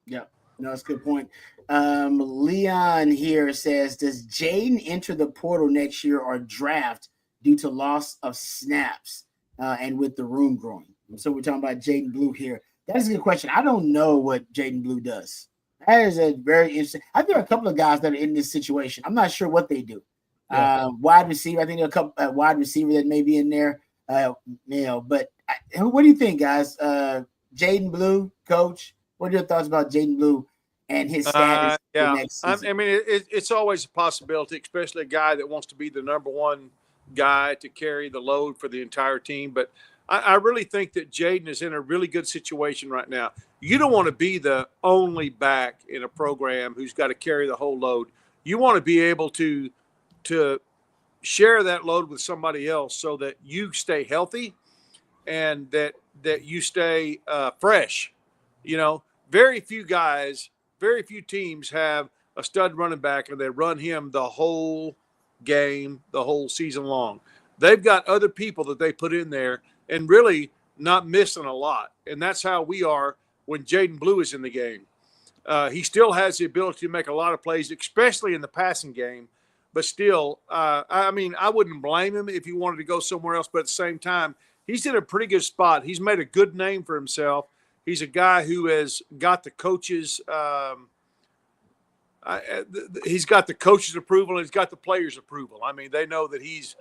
S1: Yeah, no, that's a good point. Leon here says, does Jaden enter the portal next year or draft due to loss of snaps and with the room growing? So we're talking about Jaden Blue here. That is a good question. I don't know what Jaden Blue does. That is a very interesting. I think there are a couple of guys that are in this situation. I'm not sure what they do. Wide receiver. I think there are a couple wide receiver that may be in there. But what do you think, guys? Jaden Blue, coach. What are your thoughts about Jaden Blue and his status for next season?
S2: I mean, it's always a possibility, especially a guy that wants to be the number one guy to carry the load for the entire team. But I really think that Jaden is in a really good situation right now. You don't want to be the only back in a program who's got to carry the whole load. You want to be able to share that load with somebody else so that you stay healthy and that you stay fresh. Very few teams have a stud running back and they run him the whole game, the whole season long. They've got other people that they put in there and really not missing a lot. And that's how we are when Jaden Blue is in the game. He still has the ability to make a lot of plays, especially in the passing game. But still, I wouldn't blame him if he wanted to go somewhere else. But at the same time, he's in a pretty good spot. He's made a good name for himself. He's a guy who has got the coaches. He's got the coaches' approval and he's got the players' approval. I mean, they know that he's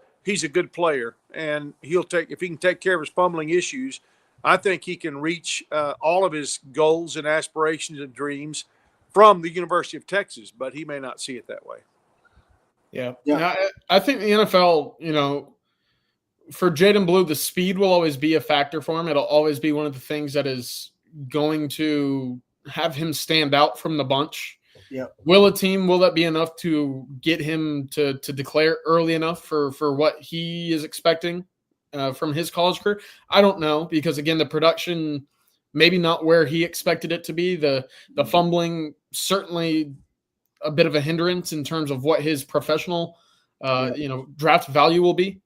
S2: a good player, and if he can take care of his fumbling issues, I think he can reach all of his goals and aspirations and dreams from the University of Texas. But he may not see it that way.
S3: Yeah. I think the NFL, for Jaden Blue, the speed will always be a factor for him. It'll always be one of the things that is going to have him stand out from the bunch.
S1: Yeah.
S3: Will that be enough to get him to declare early enough for what he is expecting from his college career? I don't know, because again, the production maybe not where he expected it to be. The fumbling certainly a bit of a hindrance in terms of what his professional draft value will be.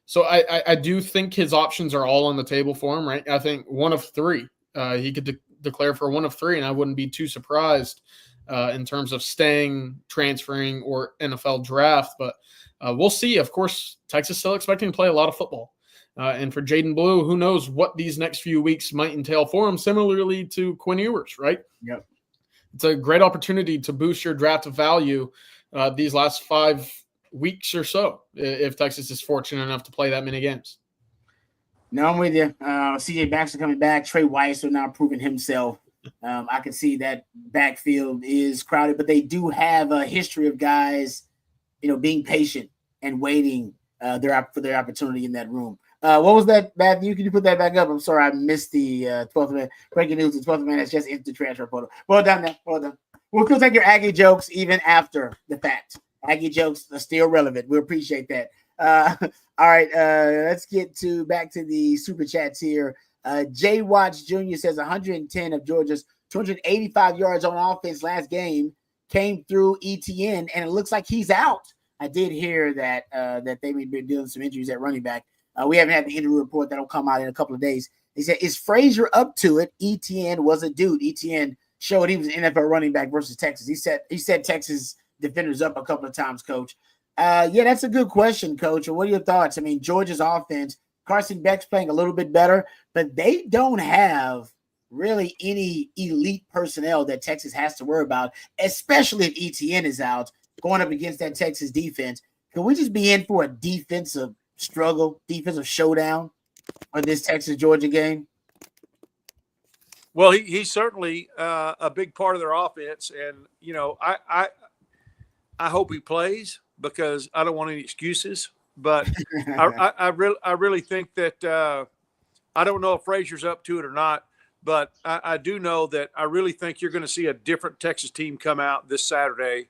S3: So I do think his options are all on the table for him, right? I think one of three. He could declare for one of three, and I wouldn't be too surprised in terms of staying, transferring, or NFL draft. But we'll see. Of course, Texas still expecting to play a lot of football. And for Jaden Blue, who knows what these next few weeks might entail for him, similarly to Quinn Ewers, right?
S1: Yep.
S3: It's a great opportunity to boost your draft value these last 5 weeks or so, if Texas is fortunate enough to play that many games.
S1: No, I'm with you. CJ Baxter coming back. Tre Wisner now proving himself. I can see that backfield is crowded, but they do have a history of guys, being patient and waiting for their opportunity in that room. What was that, Matthew? Can you put that back up? I'm sorry, I missed the 12th man. Breaking news: the 12th man has just entered the transfer portal. Well done, man. Well done. We'll still take your Aggie jokes even after the fact. Aggie jokes are still relevant. We appreciate that. All right, let's get back to the super chats here. Jay Watts Jr. says 110 of Georgia's 285 yards on offense last game came through ETN, and it looks like he's out. I did hear that they may be dealing with some injuries at running back. We haven't had the injury report that'll come out in a couple of days. He said, "Is Frazier up to it?" ETN was a dude. ETN showed he was an NFL running back versus Texas. He set Texas defenders up a couple of times, Coach. Yeah, that's a good question, Coach. What are your thoughts? I mean, Georgia's offense, Carson Beck's playing a little bit better, but they don't have really any elite personnel that Texas has to worry about, especially if ETN is out going up against that Texas defense. Can we just be in for a defensive struggle, defensive showdown on this Texas-Georgia game?
S2: Well, he's certainly a big part of their offense, and I hope he plays because I don't want any excuses. But I really think that I don't know if Frazier's up to it or not, but I do know that I really think you're going to see a different Texas team come out this Saturday.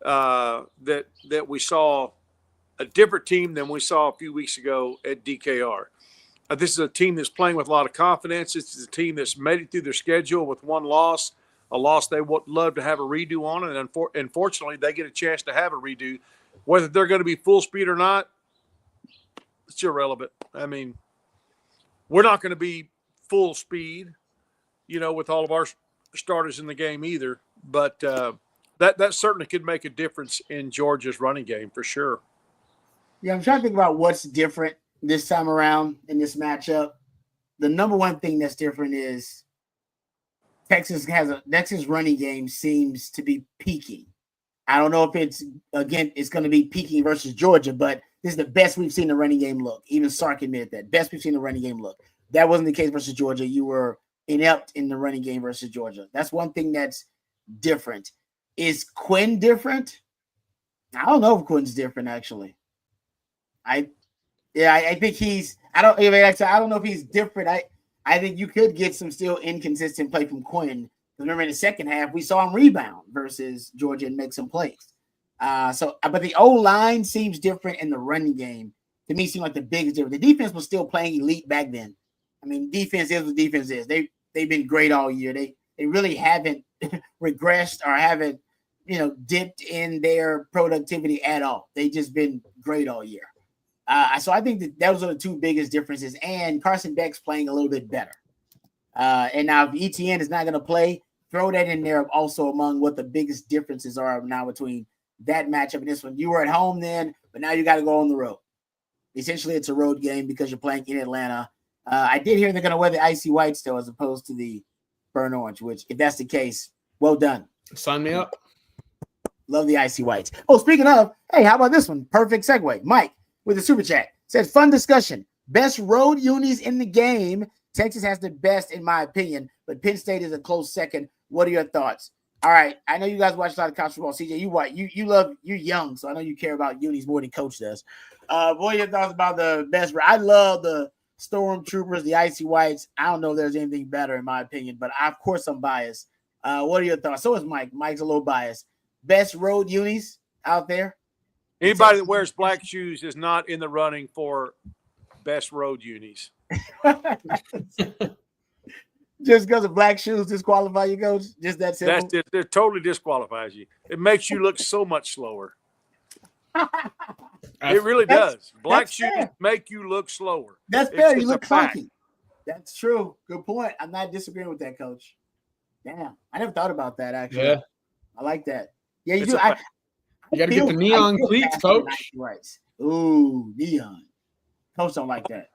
S2: That we saw a different team than we saw a few weeks ago at DKR. This is a team that's playing with a lot of confidence. This is a team that's made it through their schedule with one loss, a loss they would love to have a redo on, and unfortunately, they get a chance to have a redo. Whether they're going to be full speed or not, it's irrelevant. I mean, we're not going to be full speed, with all of our starters in the game either. But that certainly could make a difference in Georgia's running game for sure.
S1: Yeah, I'm trying to think about what's different this time around in this matchup. The number one thing that's different is Texas running game seems to be peaking. I don't know if it's going to be peaking versus Georgia, but this is the best we've seen the running game look. Even Sark admitted that. Best we've seen the running game look. That wasn't the case versus Georgia. You were inept in the running game versus Georgia. That's one thing that's different. Is Quinn different? I don't know if Quinn's different, actually. I think he's – I don't know if he's different. I think you could get some still inconsistent play from Quinn. Remember, in the second half, we saw him rebound versus Georgia and make some plays. But the O-line seems different in the running game. To me, seemed like the biggest difference. The defense was still playing elite back then. I mean, defense is what defense is. They've been great all year. They really haven't regressed or haven't, dipped in their productivity at all. They've just been great all year. So I think that those are the two biggest differences. And Carson Beck's playing a little bit better. And now if ETN is not going to play, throw that in there also among what the biggest differences are now between that matchup and this one. You were at home then, but now you got to go on the road. Essentially, it's a road game because you're playing in Atlanta. I did hear they're going to wear the icy white still as opposed to the burnt orange, which if that's the case, well done.
S3: Sign me up.
S1: Love the icy whites. Oh, speaking of, hey, how about this one? Perfect segue. Mike with the super chat says, fun discussion. Best road unis in the game. Texas has the best, in my opinion, but Penn State is a close second. What are your thoughts? All right, I know you guys watch a lot of college football. CJ, you're young, so I know you care about unis more than Coach does. What are your thoughts about the best? I love the Stormtroopers, the icy whites. I don't know if there's anything better, in my opinion, but of course I'm biased. What are your thoughts? So is Mike. Mike's a little biased. Best road unis out there?
S2: Anybody that wears black shoes is not in the running for best road unis.
S1: Just because of black shoes disqualify you, Coach? Just that simple?
S2: It totally disqualifies you. It makes you look so much slower. It really does. Black
S1: that's
S2: shoes
S1: fair.
S2: make you look slower.
S1: That's
S2: It's
S1: fair. You
S2: just
S1: look
S2: a fact.
S1: clunky. That's true. Good point. I'm not disagreeing with that, Coach. Damn, I never thought about that. Actually,
S3: Yeah.
S1: I like that. Yeah, you
S2: It's
S1: do.
S2: a fact.
S3: You got to get the neon cleats, Coach.
S1: Right. Ooh, neon. Coach don't like that.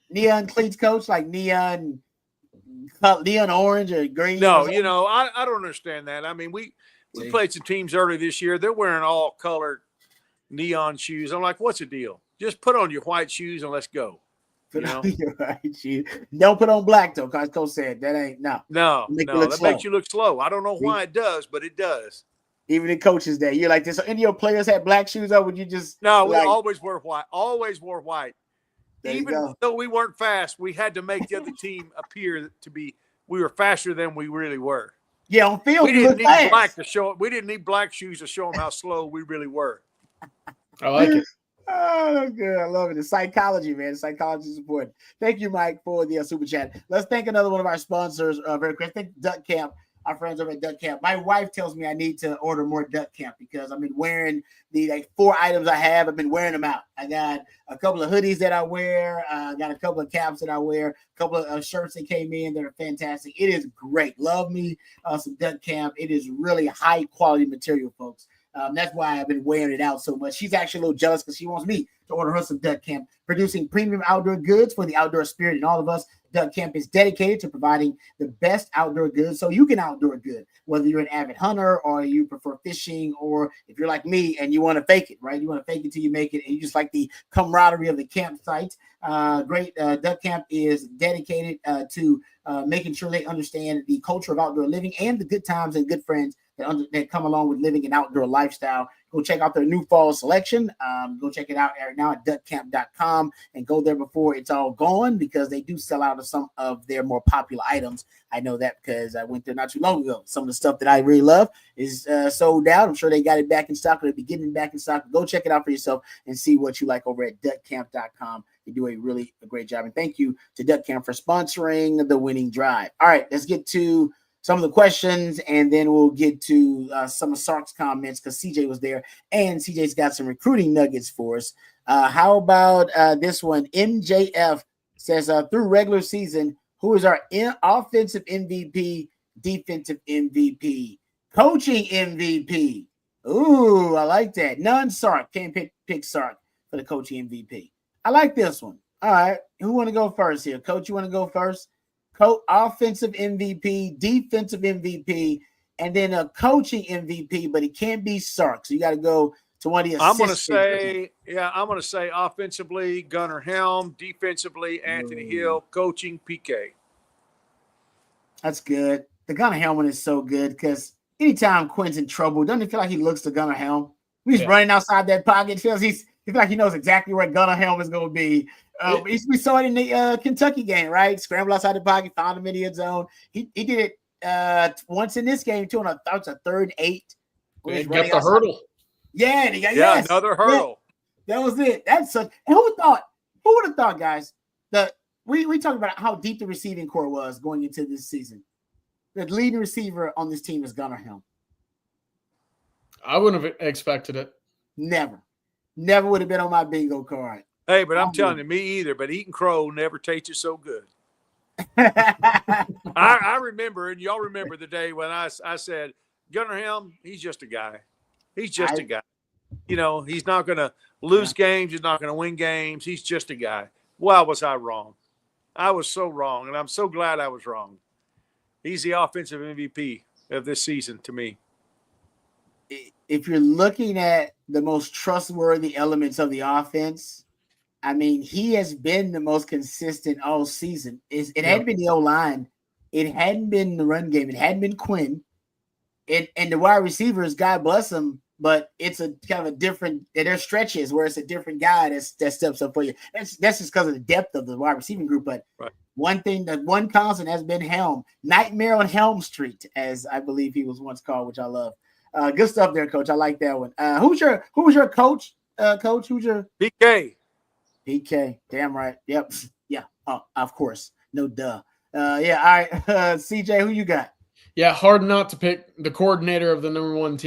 S1: Neon cleats, Coach, like neon orange or green.
S2: No,
S1: or
S2: I don't understand that. I mean, we played some teams early this year. They're wearing all colored neon shoes. I'm like, what's the deal? Just put on your white shoes and let's go.
S1: Put on your right shoes. Don't put on black though, because Coach said that ain't
S2: No, that makes you look slow. I don't know why it does, but it does.
S1: Even in Coach's Day, you're like this. So any of your players had black shoes on? Would you just
S2: No, we always wore white. Always wore white.
S1: There
S2: Even though we weren't fast, we had to make the other team appear to be we were faster than we really were.
S1: Yeah, on field
S2: we didn't need
S1: fast.
S2: black to show. We didn't need black shoes to show them how slow we really were.
S3: I like it.
S1: Oh, that's good. I love it. The psychology, man. The psychology is important. Thank you, Mike, for the super chat. Let's thank another one of our sponsors very quick. Thank Duck Camp, our friends over at Duck Camp. My wife tells me I need to order more Duck Camp because I've been wearing the 4 items I have. I've been wearing them out. I got a couple of hoodies that I wear. I got a couple of caps that I wear. A couple of shirts that came in that are fantastic. It is great. Love me some Duck Camp. It is really high quality material, folks. That's why I've been wearing it out so much. She's actually a little jealous because she wants me to order her some Duck Camp. Producing premium outdoor goods for the outdoor spirit in all of us, Duck Camp is dedicated to providing the best outdoor goods so you can outdoor good, whether you're an avid hunter or you prefer fishing, or if you're like me and you want to fake it, right? You want to fake it till you make it, and you just like the camaraderie of the campsite. Duck Camp is dedicated to making sure they understand the culture of outdoor living and the good times and good friends that come along with living an outdoor lifestyle. Go check out their new fall selection. Go check it out right now at duckcamp.com and go there before it's all gone, because they do sell out of some of their more popular items. I know that because I went there not too long ago. Some of the stuff that I really love is sold out. I'm sure they got it back in stock, or they'll be getting it back in stock. Go check it out for yourself and see what you like over at duckcamp.com. They do a great job. And thank you to Duck Camp for sponsoring the winning drive. All right, let's get to some of the questions, and then we'll get to some of Sark's comments because CJ was there, and CJ's got some recruiting nuggets for us. How about this one? MJF says, through regular season, who is our offensive MVP, defensive MVP, coaching MVP? Ooh, I like that. None Sark. Can't pick Sark for the coaching MVP. I like this one. All right. Who want to go first here? Coach, you want to go first? Offensive MVP, defensive MVP, and then a coaching MVP, but it can't be Sark. So you got to go to one of the assistants.
S2: I'm going to say offensively, Gunnar Helm, defensively, Anthony Hill, coaching, PK.
S1: That's good. The Gunnar Helm one is so good because anytime Quinn's in trouble, doesn't it feel like he looks to Gunnar Helm? He's running outside that pocket. He feels like he knows exactly where Gunnar Helm is going to be. We saw it in the Kentucky game, right? Scramble outside the pocket, found him in the end zone. He did it once in this game too. On a 3rd and 8.
S3: He got the hurdle.
S1: Yeah,
S2: another hurdle.
S1: Yeah, that was it. That's such. And who would have thought, guys? That we talked about how deep the receiving core was going into this season. The leading receiver on this team is Gunnar Helm.
S3: I wouldn't have expected it.
S1: Never would have been on my bingo card.
S2: Hey, but I'm telling you, me either. But eating crow never tasted so good. I remember, and y'all remember the day when I said, Gunnar Helm, he's just a guy. He's just a guy. He's not going to lose games. He's not going to win games. He's just a guy. Wow, was I wrong? I was so wrong, and I'm so glad I was wrong. He's the offensive MVP of this season to me.
S1: If you're looking at the most trustworthy elements of the offense, I mean, he has been the most consistent all season. It hadn't been the O-line. It hadn't been the run game. It hadn't been Quinn. And the wide receivers, God bless them, but it's a kind of a different – there's stretches where it's a different guy that steps up for you. That's just because of the depth of the wide receiving group. But one constant has been Helm. Nightmare on Helm Street, as I believe he was once called, which I love. Good stuff there, Coach. I like that one. Who was your coach? Coach, who's your
S2: PK?
S1: PK. Damn right. Yep. Yeah. Oh, of course. No duh. Yeah. All right. CJ, who you got?
S3: Yeah, hard not to pick the coordinator of the number one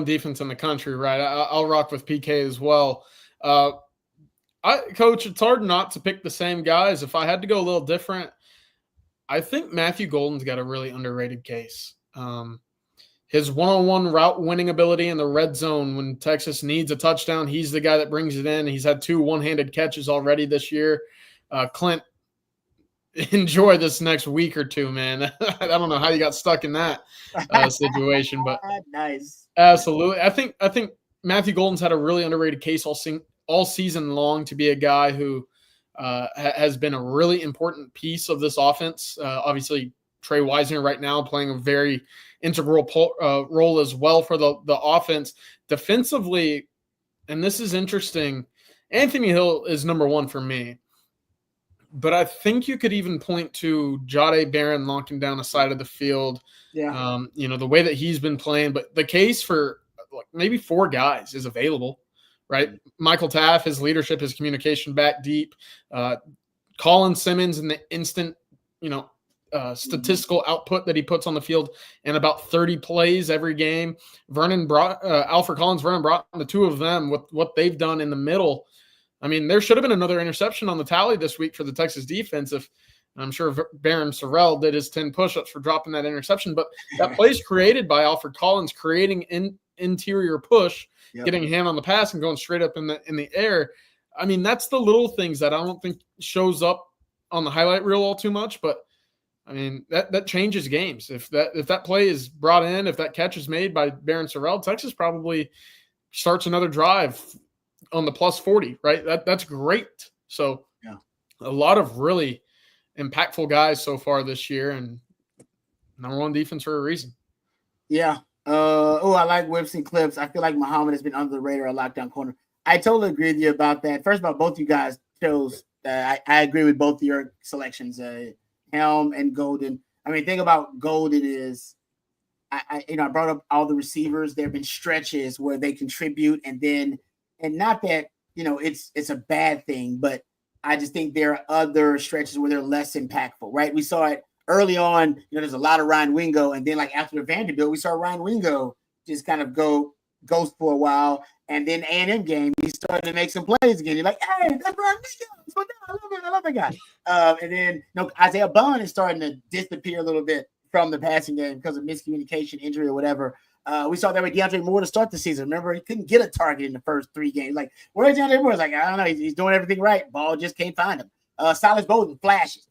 S3: defense in the country, right? I'll rock with PK as well. Coach, it's hard not to pick the same guys. If I had to go a little different, I think Matthew Golden's got a really underrated case. His one-on-one route winning ability in the red zone when Texas needs a touchdown, he's the guy that brings it in. He's had 2 one-handed catches already this year. Clint, enjoy this next week or two, man. I don't know how you got stuck in that situation, but
S1: nice.
S3: Absolutely. I think Matthew Golden's had a really underrated case all season long to be a guy who has been a really important piece of this offense. Obviously, Tre Wisner right now playing a very integral role as well for the offense. Defensively, and this is interesting, Anthony Hill is number 1 for me. But I think you could even point to Jahdae Barron locking down a side of the field.
S1: Yeah.
S3: The way that he's been playing. But the case for maybe 4 guys is available, right? Mm-hmm. Michael Taff, his leadership, his communication back deep. Colin Simmons and the instant, statistical output that he puts on the field in about 30 plays every game. Alfred Collins, Vernon Broughton, the 2 of them with what they've done in the middle. I mean, there should have been another interception on the tally this week for the Texas defense. I'm sure Baron Sorrell did his 10 push-ups for dropping that interception, but that play is created by Alfred Collins, creating interior push, getting a hand on the pass and going straight up in the air. I mean, that's the little things that I don't think shows up on the highlight reel all too much, but I mean, that changes games. If that play is brought in, if that catch is made by Baron Sorrell, Texas probably starts another drive on the plus 40, right? That's great. So a lot of really impactful guys so far this year, and number 1 defense for a reason.
S1: Yeah. I like whips and clips. I feel like Muhammad has been under the radar, a lockdown corner. I totally agree with you about that. First of all, both you guys chose. I agree with both of your selections, Helm and Golden. I mean, think about Golden is, I brought up all the receivers. There have been stretches where they contribute, and not that it's a bad thing, but I just think there are other stretches where they're less impactful, right? We saw it early on. There's a lot of Ryan Wingo, and then like after the Vanderbilt, we saw Ryan Wingo just kind of go ghost for a while, and then A&M game, he started to make some plays again. You're like, hey, that's Ryan Wingo. I love that guy. And then Isaiah Bond is starting to disappear a little bit from the passing game because of miscommunication, injury, or whatever. We saw that with DeAndre Moore to start the season. Remember, he couldn't get a target in the first 3 games. Like, where's DeAndre Moore? Like, I don't know. He's doing everything right. Ball just can't find him. Silas Bowden flashes.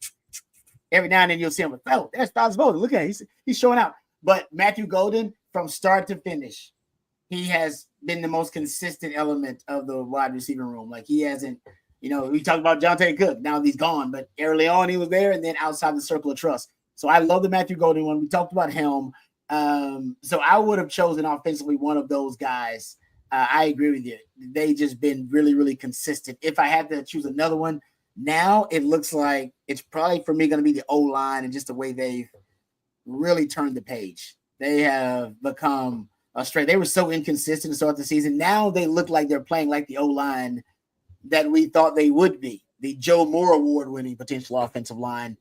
S1: Every now and then you'll see him. Like, oh, there's Silas Bowden. Look at him. He's showing out. But Matthew Golden, from start to finish, he has been the most consistent element of the wide receiver room. Like, he hasn't, we talked about Jonte Cook. Now he's gone. But early on, he was there, and then outside the circle of trust. So I love the Matthew Golden one. We talked about Helm. So I would have chosen offensively one of those guys. I agree with you. They just been really, really consistent. If I had to choose another one, now it looks like it's probably for me going to be the O-line and just the way they've really turned the page. They have become a straight. They were so inconsistent to start the season. Now they look like they're playing like the O-line that we thought they would be. The Joe Moore award-winning potential offensive line.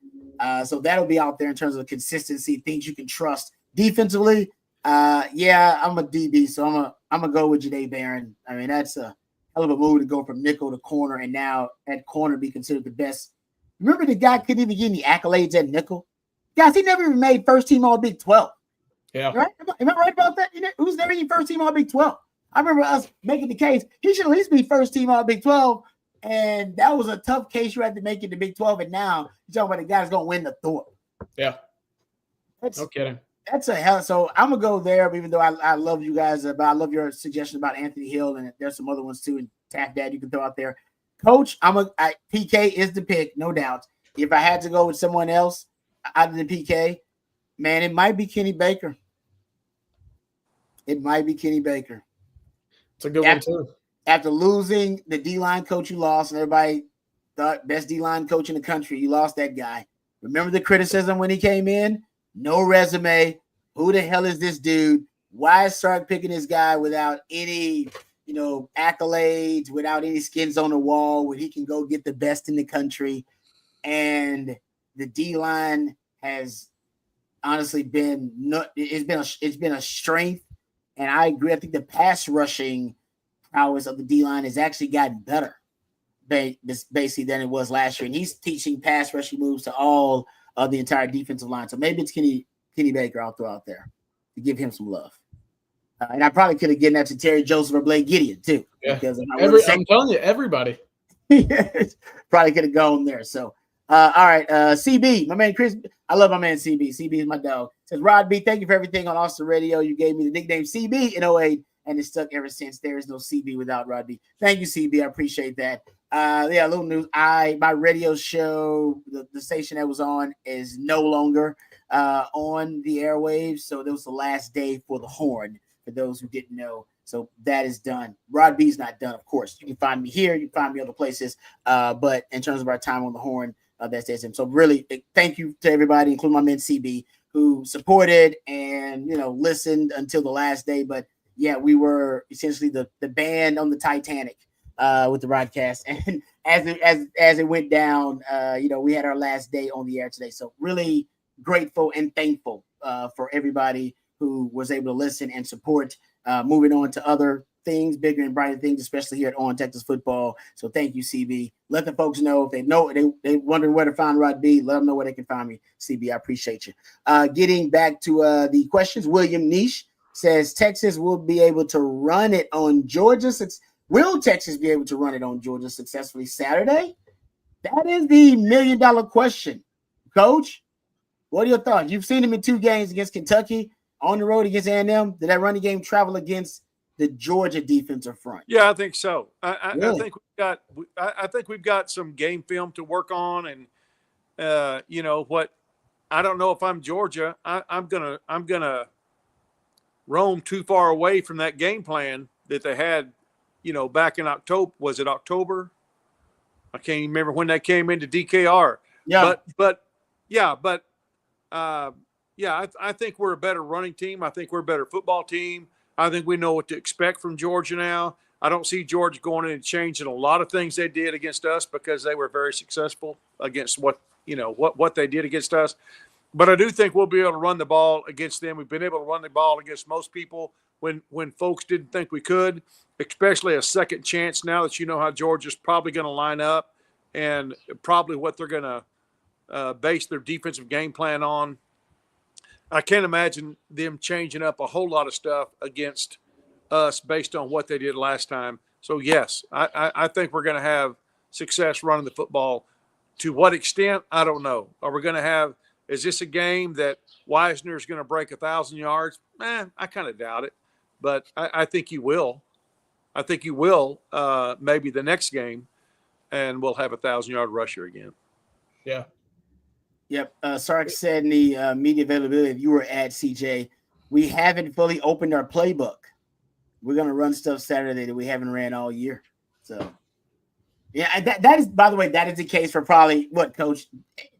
S1: So that'll be out there in terms of consistency, things you can trust. Defensively, I'm a DB, so I'm gonna go with Jahdae Barron. I mean, that's a hell of a move to go from nickel to corner, and now at corner be considered the best. Remember, the guy couldn't even get any accolades at nickel. Guys, he never even made first team All Big 12.
S3: Yeah,
S1: right? Am I right about that? Who's never even first team All Big 12? I remember us making the case he should at least be first team All Big 12, and that was a tough case you had to make it to Big 12. And now you're talking about the guy that's gonna win the Thorpe.
S3: Yeah, no kidding.
S1: That's a hell. So I'm gonna go there, even though I love you guys, but I love your suggestion about Anthony Hill, and there's some other ones too. And Tap Dad, you can throw out there. Coach, PK is the pick, no doubt. If I had to go with someone else other than PK, man, it might be Kenny Baker. It might be Kenny Baker.
S3: It's a good one too.
S1: After losing the D-line coach you lost, and everybody thought best D-line coach in the country, you lost that guy. Remember the criticism when he came in? No resume. Who the hell is this dude? Why is Sark picking this guy without any, accolades, without any skins on the wall, where he can go get the best in the country? And the D-line has honestly it's been a strength, and I agree. I think the pass rushing prowess of the D-line has actually gotten better basically than it was last year, and he's teaching pass rushing moves to all of the entire defensive line. So maybe it's Kenny Baker I'll throw out there to give him some love. And I probably could have given that to Terry Joseph or Blake Gideon too.
S3: Yeah.
S1: Because
S3: I'm telling you, everybody.
S1: Probably could have gone there. So, all right, CB, my man Chris. I love my man CB. CB is my dog. Says Rod B, thank you for everything on Austin Radio. You gave me the nickname CB in 08, and it's stuck ever since. There is no CB without Rod B. Thank you, CB. I appreciate that. Yeah, a little news. My radio show, the station that was on, is no longer on the airwaves. So that was the last day for the Horn. For those who didn't know. So that is done. Rod B's not done, of course. You can find me here. You can find me other places. But in terms of our time on the Horn, that's him. So really, thank you to everybody, including my man CB, who supported and, listened until the last day. But, yeah, we were essentially the band on the Titanic with the broadcast. And as it went down, we had our last day on the air today. So really grateful and thankful for everybody who was able to listen and support, moving on to other things, bigger and brighter things, especially here at On Texas Football. So thank you, CB. Let the folks know if they wonder where to find Rod B. Let them know where they can find me. CB, I appreciate you. Getting back to the questions, William Niche says Texas will be able to run it on Georgia. Will Texas be able to run it on Georgia successfully Saturday? That is the $1 million question, Coach. What are your thoughts? You've seen him in 2 games against Kentucky. On the road against A&M, did that running game travel against the Georgia defensive front?
S2: Yeah, I think so.
S1: Really?
S2: I think we've got some game film to work on, and what I don't know if I'm Georgia. I'm gonna roam too far away from that game plan that they had. Back in October. Was it October? I can't even remember when that came into DKR.
S1: Yeah,
S2: I think we're a better running team. I think we're a better football team. I think we know what to expect from Georgia now. I don't see Georgia going in and changing a lot of things they did against us because they were very successful against what they did against us. But I do think we'll be able to run the ball against them. We've been able to run the ball against most people when folks didn't think we could, especially a second chance now that you know how Georgia's probably going to line up and probably what they're going to base their defensive game plan on. I can't imagine them changing up a whole lot of stuff against us based on what they did last time. So, yes, I think we're going to have success running the football. To what extent, I don't know. Are we going to have – is this a game that Wisner is going to break 1,000 yards? I kind of doubt it. But I think he will. I think he will maybe the next game, and we'll have a 1,000-yard rusher again.
S3: Yeah.
S1: Yep. Sark said in the media availability that you were at, CJ, we haven't fully opened our playbook. We're going to run stuff Saturday that we haven't ran all year. So, yeah, that is, by the way, that is the case for probably what, Coach?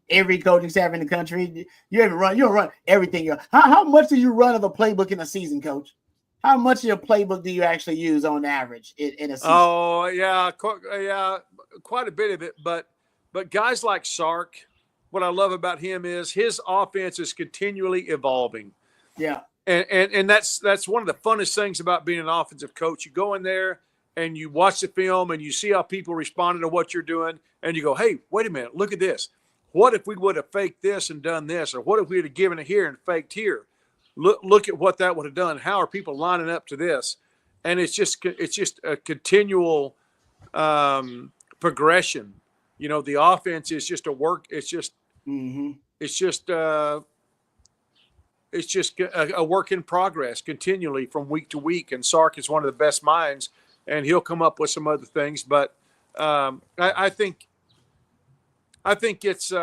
S1: Every coaching staff in the country. You don't run everything. How much do you run of a playbook in a season, Coach? How much of your playbook do you actually use on average in a season?
S2: Oh, yeah, quite a bit of it. But guys like Sark, what I love about him is his offense is continually evolving.
S1: Yeah.
S2: And that's one of the funnest things about being an offensive coach. You go in there and you watch the film and you see how people responded to what you're doing, and you go, hey, wait a minute, look at this. What if we would have faked this and done this? Or what if we would have given it here and faked here? Look at what that would have done. How are people lining up to this? And it's just a continual progression. The offense is just a work. It's just a work in progress continually from week to week. And Sark is one of the best minds, and he'll come up with some other things. But I think it's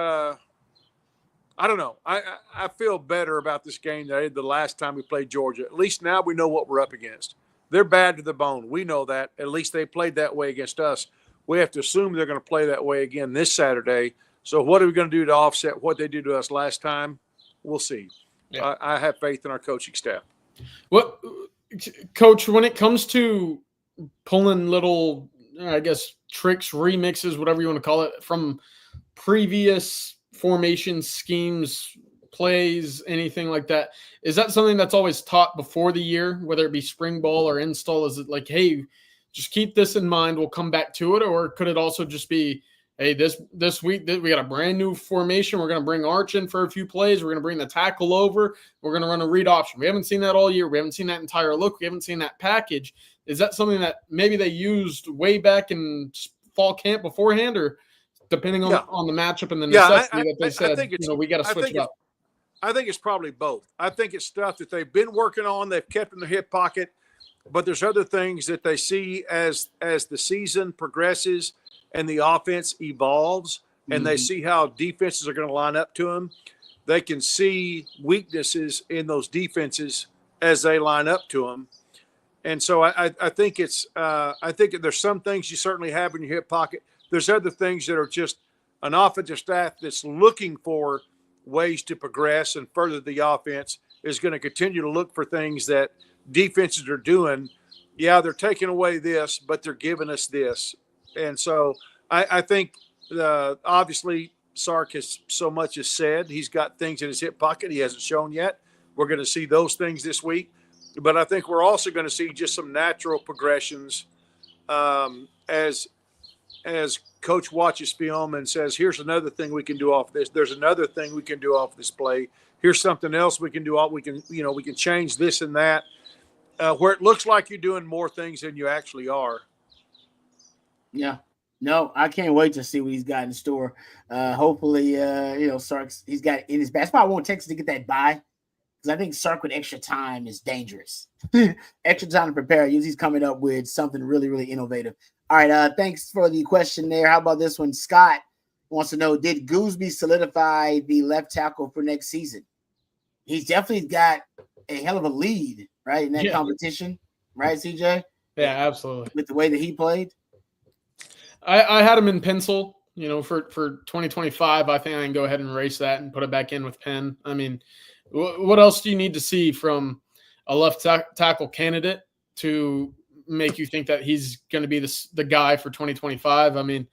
S2: I don't know. I feel better about this game than I did the last time we played Georgia. At least now we know what we're up against. They're bad to the bone. We know that. At least they played that way against us. We have to assume they're going to play that way again this Saturday. So what are we going to do to offset what they did to us last time? We'll see. Yeah. I have faith in our coaching staff.
S3: What, Coach, when it comes to pulling little, I guess, tricks, remixes, whatever you want to call it, from previous formation schemes, plays, anything like that. Is that something that's always taught before the year, whether it be spring ball or install? Is it like, hey, just keep this in mind, we'll come back to it? Or could it also just be, hey, this week we got a brand new formation. We're going to bring Arch in for a few plays. We're going to bring the tackle over. We're going to run a read option. We haven't seen that all year. We haven't seen that entire look. We haven't seen that package. Is that something that maybe they used way back in fall camp beforehand, or depending on the matchup and the necessity that they said, we got to switch it up?
S2: I think it's probably both. I think it's stuff that they've been working on, they've kept in their hip pocket, but there's other things that they see as the season progresses and the offense evolves, and they see how defenses are going to line up to them. They can see weaknesses in those defenses as they line up to them. And so I think I think there's some things you certainly have in your hip pocket. There's other things that are just an offensive staff that's looking for ways to progress and further the offense is going to continue to look for things that defenses are doing. Yeah, they're taking away this, but they're giving us this. And so I think obviously Sark has so much as said. He's got things in his hip pocket he hasn't shown yet. We're going to see those things this week. But I think we're also going to see just some natural progressions as Coach watches film and says, here's another thing we can do off this. There's another thing we can do off this play. Here's something else we can do. We can change this and that, where it looks like you're doing more things than you actually are.
S1: Yeah. No, I can't wait to see what he's got in store. Hopefully, Sark's he's got in his bag. That's why I want Texas to get that bye. I think Sark with extra time is dangerous. Extra time to prepare. He's coming up with something really, really innovative. All right. Thanks for the question there. How about this one? Scott wants to know, did Gooseby solidify the left tackle for next season? He's definitely got a hell of a lead, right, in that competition. Right, CJ?
S3: Yeah, absolutely.
S1: With the way that he played?
S3: I had him in pencil, for 2025. I think I can go ahead and erase that and put it back in with pen. I mean, what else do you need to see from a left tackle candidate to make you think that he's going to be the guy for 2025? I mean,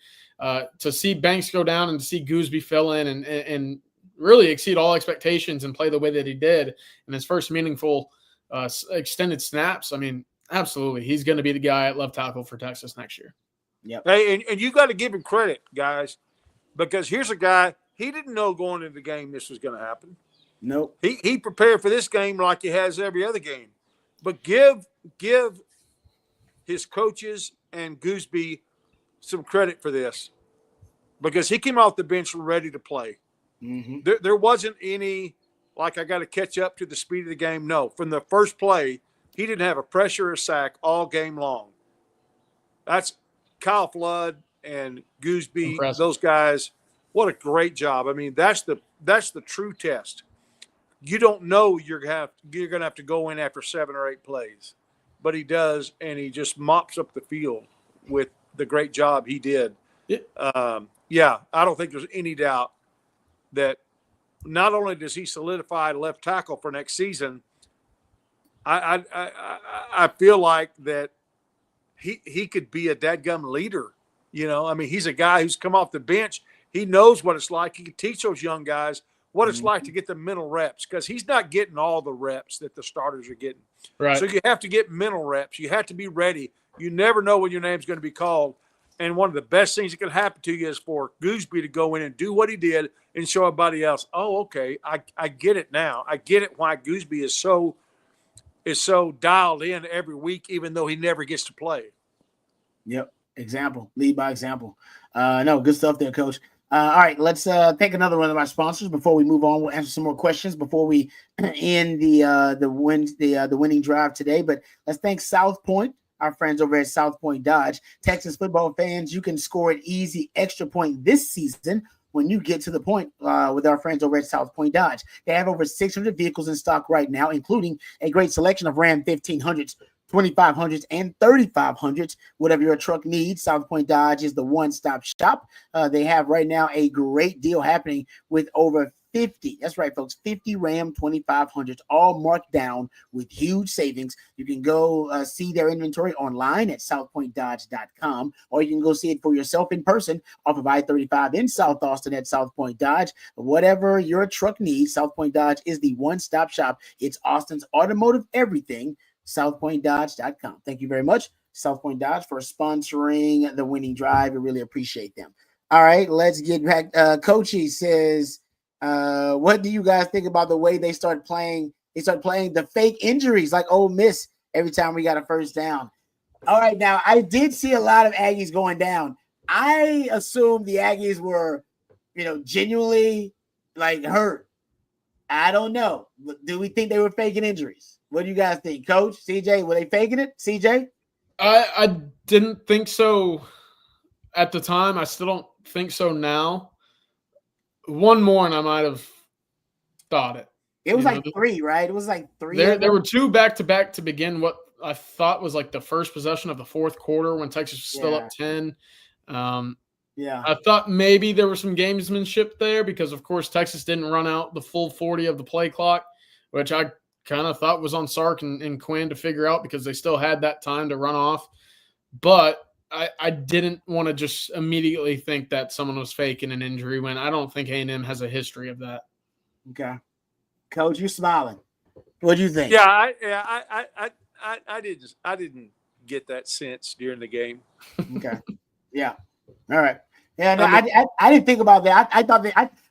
S3: to see Banks go down and to see Gooseby fill in and really exceed all expectations and play the way that he did in his first meaningful extended snaps. I mean, absolutely. He's going to be the guy at left tackle for Texas next year.
S1: Yep.
S2: Hey, and you got to give him credit, guys, because here's a guy, he didn't know going into the game this was going to happen.
S1: Nope.
S2: He prepared for this game like he has every other game. But give his coaches and Gooseby some credit for this, because he came off the bench ready to play.
S1: Mm-hmm.
S2: There wasn't any, like, I got to catch up to the speed of the game. No, from the first play, he didn't have a pressure or sack all game long. That's Kyle Flood and Gooseby,
S3: impressive.
S2: Those guys. What a great job. I mean, that's the true test. You don't know you're going to have to go in after 7 or 8 plays, but he does, and he just mops up the field with the great job he did. I don't think there's any doubt that not only does he solidify left tackle for next season, I feel like that he could be a dadgum leader. I mean, he's a guy who's come off the bench. He knows what it's like. He can teach those young guys what it's like to get the mental reps, because he's not getting all the reps that the starters are getting.
S3: Right.
S2: So you have to get mental reps. You have to be ready. You never know when your name's going to be called. And one of the best things that can happen to you is for Gooseby to go in and do what he did and show everybody else, oh, okay, I get it now. I get it why Gooseby is so dialed in every week, even though he never gets to play.
S1: Yep. Example. Lead by example. No, good stuff there, Coach. All right, let's take another one of our sponsors before we move on. We'll answer some more questions before we end the winning drive today. But let's thank South Point, our friends over at South Point Dodge. Texas football fans, you can score an easy extra point this season when you get to the point with our friends over at South Point Dodge. They have over 600 vehicles in stock right now, including a great selection of Ram 1500s, 2500s, and 3500s. Whatever your truck needs, South Point Dodge is the one-stop shop. They have right now a great deal happening with over 50. That's right, folks. 50 Ram 2500s, all marked down with huge savings. You can go see their inventory online at southpointdodge.com, or you can go see it for yourself in person off of I-35 in South Austin at South Point Dodge. Whatever your truck needs, South Point Dodge is the one-stop shop. It's Austin's automotive everything. southpointdodge.com. Thank you very much, South Point Dodge, for sponsoring the winning drive. We really appreciate them. All right, let's get back. Coachy says, what do you guys think about the way they start playing? They start playing the fake injuries like Ole Miss every time we got a first down. All right, now I did see a lot of Aggies going down. I assumed the Aggies were, genuinely like hurt. I don't know. Do we think they were faking injuries? What do you guys think, Coach? CJ, were they faking it? CJ?
S3: I didn't think so at the time. I still don't think so now. One more and I might have thought it.
S1: It was like three, right? It was like three.
S3: There were two back-to-back to begin what I thought was like the first possession of the fourth quarter when Texas was still up 10. I thought maybe there was some gamesmanship there because, of course, Texas didn't run out the full 40 of the play clock, which I kind of thought was on Sark and Quinn to figure out because they still had that time to run off. But I didn't want to just immediately think that someone was faking an injury when I don't think A&M has a history of that.
S1: Okay. Coach, you smiling. What do you think?
S2: Yeah, I didn't get that sense during the game.
S1: Okay. Yeah. All right. Yeah, no, I didn't think about that. I thought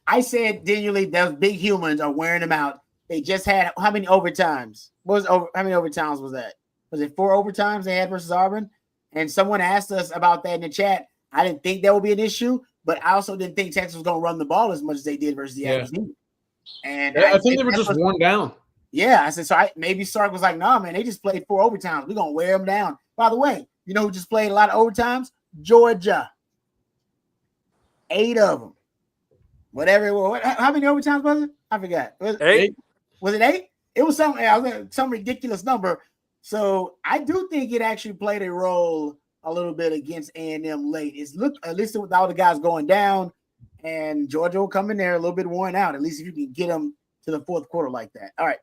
S1: I said genuinely those big humans are wearing them out. They just had how many overtimes? How many overtimes was that? Was it 4 overtimes they had versus Auburn? And someone asked us about that in the chat. I didn't think that would be an issue, but I also didn't think Texas was going to run the ball as much as they did versus the Aggies. And
S3: I think they were just worn down.
S1: Yeah, I said so. Maybe Sark was like, "Nah, man, they just played 4 overtimes. We're gonna wear them down." By the way, you know who just played a lot of overtimes? Georgia. 8 of them. Whatever it was. How many overtimes was it? I forgot. Was it
S2: 8?
S1: Was it 8? It was some ridiculous number. So I do think it actually played a role a little bit against A&M late. At least with all the guys going down, and Georgia will come in there a little bit worn out. At least if you can get them to the fourth quarter like that. All right.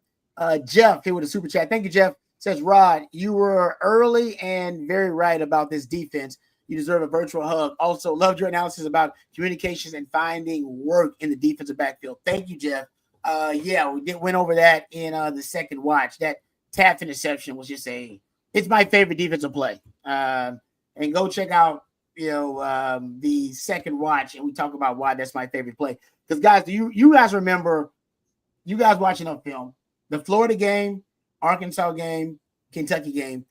S1: Jeff here with a super chat. Thank you, Jeff. Says, Rod, you were early and very right about this defense. You deserve a virtual hug. Also, loved your analysis about communications and finding work in the defensive backfield. Thank you, Jeff. We went over that in the second watch. That tap interception was just it's my favorite defensive play. And go check out, the second watch, and we talk about why that's my favorite play. Because, guys, do you guys remember, you guys watching on film, the Florida game, Arkansas game, Kentucky game,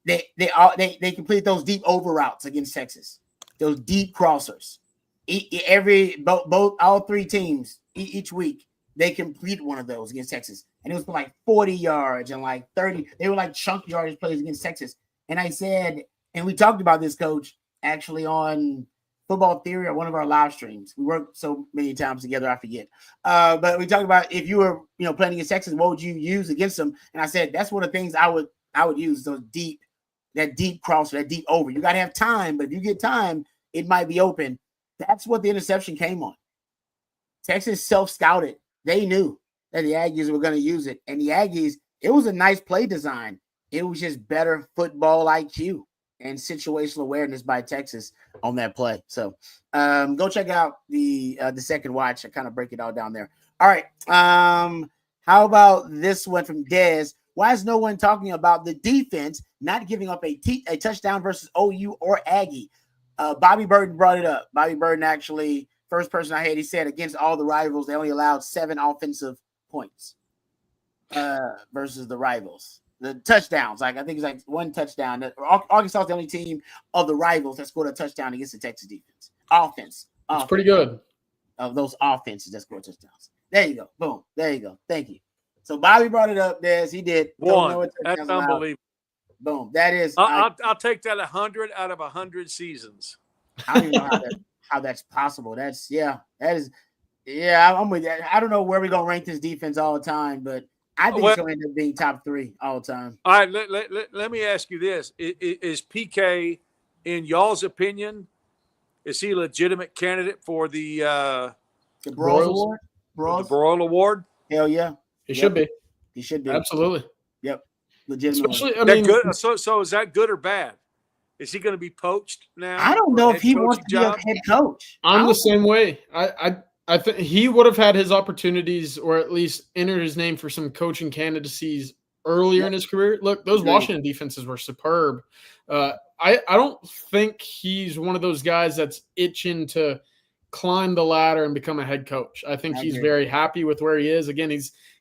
S1: they complete those deep over routes against Texas, those deep crossers. All 3 teams each week, they complete one of those against Texas, and it was for like 40 yards and like 30. They were like chunk yardage plays against Texas. And I said, and we talked about this, Coach, actually on Football Theory or one of our live streams. We worked so many times together, I forget. But we talked about if you were, playing against Texas, what would you use against them? And I said that's one of the things I would use, that deep crosser, that deep over. You got to have time, but if you get time, it might be open. That's what the interception came on. Texas self-scouted. They knew that the Aggies were going to use it. And the Aggies, it was a nice play design. It was just better football IQ and situational awareness by Texas on that play. So go check out the second watch. I kind of break it all down there. All right. How about this one from Dez? Why is no one talking about the defense not giving up a touchdown versus OU or Aggie? Bobby Burton brought it up. Bobby Burton actually, first person I heard, he said against all the rivals, they only allowed 7 offensive points versus the rivals. The touchdowns, I think it's like 1 touchdown. Arkansas is the only team of the rivals that scored a touchdown against the Texas defense. Offense.
S3: It's pretty good.
S1: Of those offenses that scored touchdowns. There you go. Boom. There you go. Thank you. So Bobby brought it up, Des. He did.
S2: 1. That's unbelievable.
S1: Boom. That is.
S2: I'll take that 100 out of 100 seasons.
S1: I don't even know how that's possible. That is. I'm with that. I don't know where we're gonna rank this defense all the time, but I think it's gonna end up being top 3 all the time.
S2: All right. Let me ask you this: Is PK, in y'all's opinion, is he a legitimate candidate for the
S1: Broyles Award? Broyles?
S2: The Broyle Award?
S1: Hell yeah.
S3: He should be.
S1: He should be.
S3: Absolutely.
S1: Yep. Legitimately.
S3: Especially, I
S2: That
S3: mean,
S2: good? So is that good or bad? Is he going to be poached now?
S1: I don't
S2: for
S1: know
S2: a
S1: if he
S2: head
S1: wants
S2: coaching
S1: to be a
S2: job?
S1: head coach.
S3: I'm the same way. I think he would have had his opportunities, or at least entered his name for some coaching candidacies earlier in his career. Look, those
S1: Agreed.
S3: Washington defenses were superb. I don't think he's one of those guys that's itching to climb the ladder and become a head coach. I think he's very happy with where he is. Again,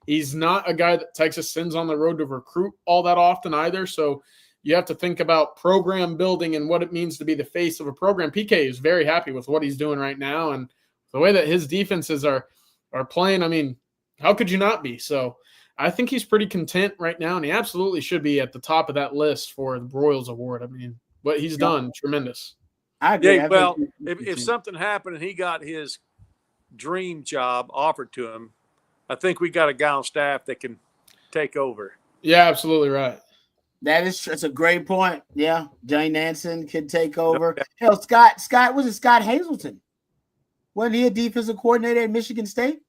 S3: he's not a guy that Texas sends on the road to recruit all that often either. So you have to think about program building and what it means to be the face of a program. PK is very happy with what he's doing right now, and the way that his defenses are playing. I mean, how could you not be? So I think he's pretty content right now, and he absolutely should be at the top of that list for the Broyles Award. I mean, what he's done, tremendous.
S1: I agree.
S2: Yeah, well, if something happened and he got his dream job offered to him, I think we got a guy on staff that can take over.
S3: Yeah, absolutely right.
S1: That's a great point. Yeah, Johnny Nansen could take over. Hell, Scott Hazelton? Wasn't he a defensive coordinator at Michigan State?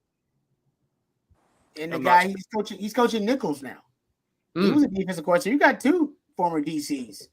S1: And the guy he's coaching Nichols now. He was a defensive coordinator. So you got two former DCs.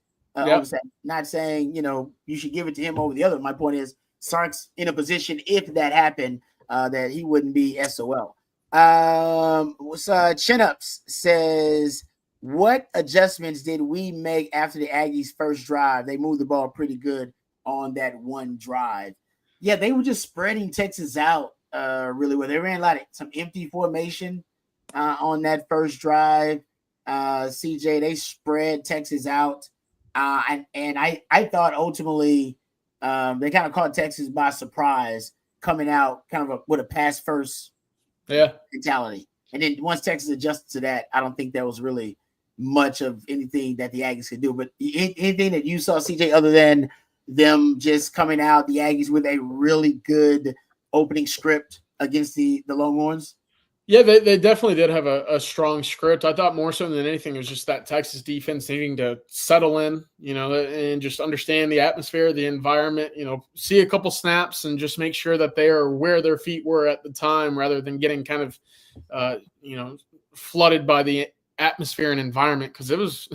S1: Not saying you should give it to him over the other. My point is Sark's in a position, if that happened, that he wouldn't be SOL. Chin Ups says, what adjustments did we make after the Aggies' first drive? They moved the ball pretty good on that one drive. Yeah, they were just spreading Texas out really well. They ran some empty formation on that first drive. CJ, they spread Texas out. And I thought ultimately they kind of caught Texas by surprise coming out kind of with a pass first mentality. And then once Texas adjusted to that, I don't think there was really much of anything that the Aggies could do. But anything that you saw, CJ, other than them just coming out, the Aggies with a really good opening script against the Longhorns?
S3: Yeah, they definitely did have a strong script. I thought more so than anything it was just that Texas defense needing to settle in, and just understand the atmosphere, the environment, see a couple snaps and just make sure that they are where their feet were at the time rather than getting kind of, flooded by the atmosphere and environment, because it was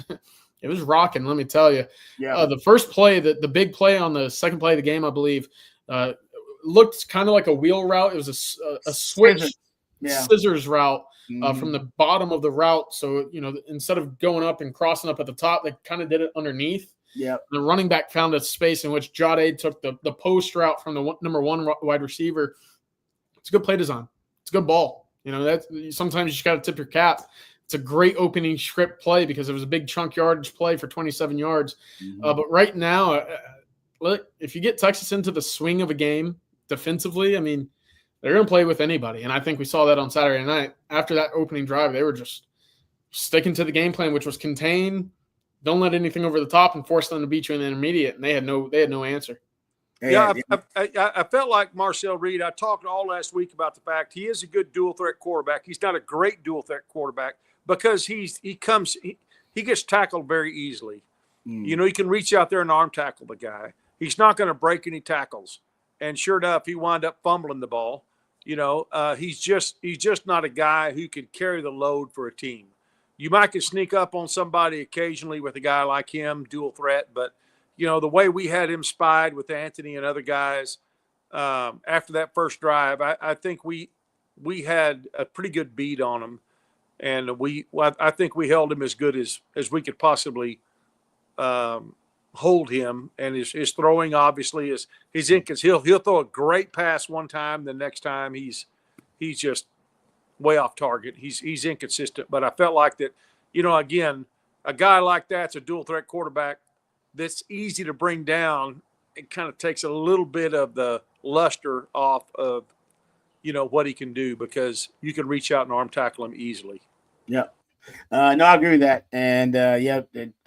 S3: rocking, let me tell you.
S1: Yeah.
S3: The first play, the big play on the second play of the game, I believe, looked kind of like a wheel route. It was a switch. Scissors route from the bottom of the route. So, instead of going up and crossing up at the top, they kind of did it underneath.
S1: Yeah. The
S3: running back found a space in which Jade took the post route from the number one wide receiver. It's a good play design. It's a good ball. That sometimes you just got to tip your cap. It's a great opening script play because it was a big chunk yardage play for 27 yards. But right now, look, if you get Texas into the swing of a game defensively, I mean, they're going to play with anybody. And I think we saw that on Saturday night. After that opening drive, they were just sticking to the game plan, which was contain, don't let anything over the top, and force them to beat you in the intermediate. And they had no answer.
S2: I felt like Marcel Reed. I talked all last week about the fact he is a good dual threat quarterback. He's not a great dual threat quarterback because he gets tackled very easily. You can reach out there and arm tackle the guy. He's not going to break any tackles. And sure enough, he wound up fumbling the ball. He's just not a guy who can carry the load for a team. You might can sneak up on somebody occasionally with a guy like him, dual threat, but the way we had him spied with Anthony and other guys after that first drive, I think we had a pretty good beat on him, and I think we held him as good as we could possibly hold him. And his throwing obviously is he'll throw a great pass one time, the next time he's just way off target. He's inconsistent. But I felt like that, again, a guy like that's a dual threat quarterback that's easy to bring down. It kind of takes a little bit of the luster off of what he can do, because you can reach out and arm tackle him easily.
S1: Yeah. No, I agree with that. And I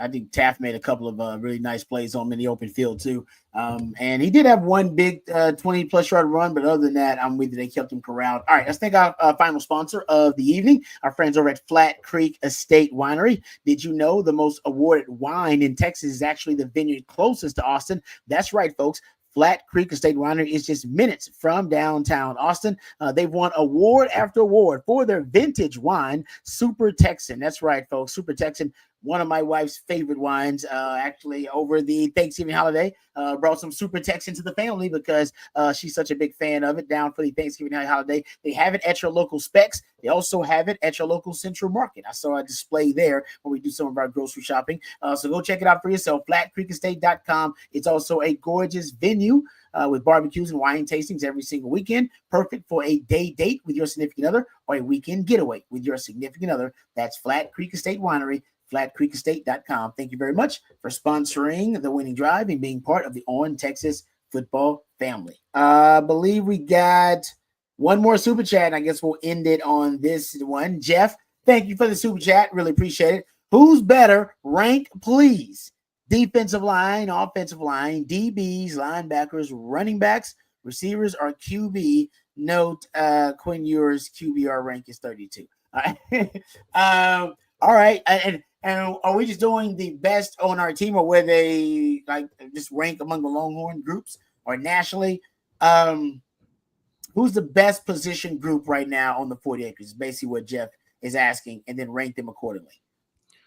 S1: think Taft made a couple of really nice plays on him in the open field too. And he did have one big 20-plus yard run, but other than that, I'm with you. They kept him corralled. All right, let's thank our final sponsor of the evening, our friends over at Flat Creek Estate Winery. Did you know the most awarded wine in Texas is actually the vineyard closest to Austin? That's right, folks. Flat Creek Estate Winery is just minutes from downtown Austin. They've won award after award for their vintage wine, Super Texan. That's right, folks. Super Texan, one of my wife's favorite wines. Actually, over the Thanksgiving holiday, brought some Super Texan to the family because she's such a big fan of it. Down for the Thanksgiving holiday, they have it at your local Specs. They also have it at your local Central Market. I saw a display there when we do some of our grocery shopping. So go check it out for yourself. FlatCreekEstate.com. It's also a gorgeous venue with barbecues and wine tastings every single weekend. Perfect for a day date with your significant other or a weekend getaway with your significant other. That's Flat Creek Estate Winery, FlatCreekEstate.com. Thank you very much for sponsoring the winning drive and being part of the On Texas football family. I believe we got one more super chat, and I guess we'll end it on this one. Jeff, thank you for the super chat. Really appreciate it. Who's better? Rank, please. Defensive line, offensive line, DBs, linebackers, running backs, receivers, or QB. Note, Quinn Ewers' QBR rank is 32. All right. All right. And are we just doing the best on our team, or where they like just rank among the Longhorn groups or nationally? Who's the best position group right now on the 40 acres? Basically what Jeff is asking, and then rank them accordingly.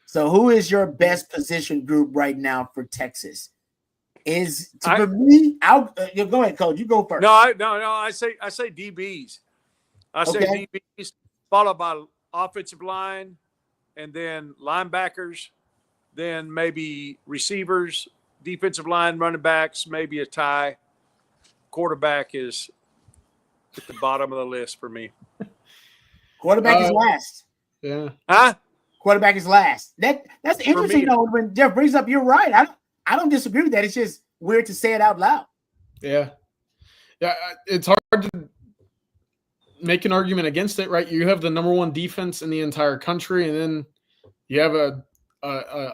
S1: So who is your best position group right now for Texas? For me, you go ahead, Coach. You go first.
S2: No. I say DBs. I say DBs, followed by offensive line, and then linebackers, then maybe receivers, defensive line, running backs, maybe a tie. Quarterback is at the bottom of the list for me.
S1: Quarterback is last.
S3: Yeah.
S2: Huh?
S1: Quarterback is last. That's interesting though. When Jeff brings up, you're right. I don't disagree with that. It's just weird to say it out loud.
S3: Yeah. It's hard to make an argument against it, right? You have the number one defense in the entire country, and then you have a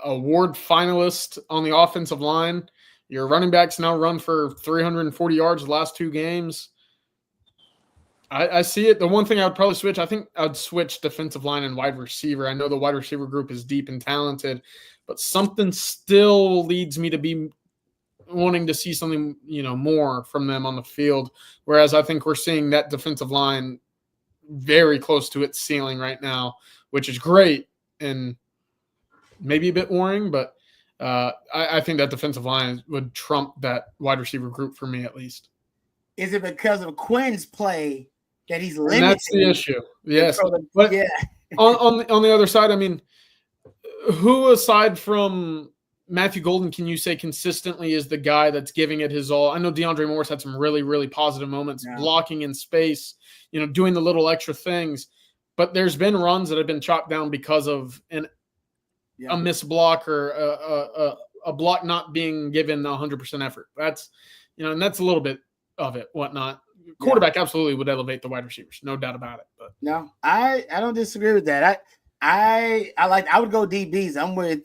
S3: award finalist on the offensive line. Your running backs now run for 340 yards the last two games. I see it. The one thing I would probably switch, I think I'd switch defensive line and wide receiver. I know the wide receiver group is deep and talented, but something still leads me to be wanting to see something, more from them on the field. Whereas I think we're seeing that defensive line very close to its ceiling right now, which is great and maybe a bit worrying, but I think that defensive line would trump that wide receiver group for me, at least.
S1: Is it because of Quinn's play that he's limited?
S3: And that's the issue. Yes.
S1: But yeah.
S3: on the other side, I mean, who aside from Matthew Golden can you say consistently is the guy that's giving it his all? I know DeAndre Morris had some really, really positive moments, blocking in space, doing the little extra things. But there's been runs that have been chopped down because of a missed block or a block not being given 100% effort. That's, and that's a little bit of it, whatnot. Quarterback absolutely would elevate the wide receivers, no doubt about it. But
S1: no, I don't disagree with that. I would go DBs. I'm with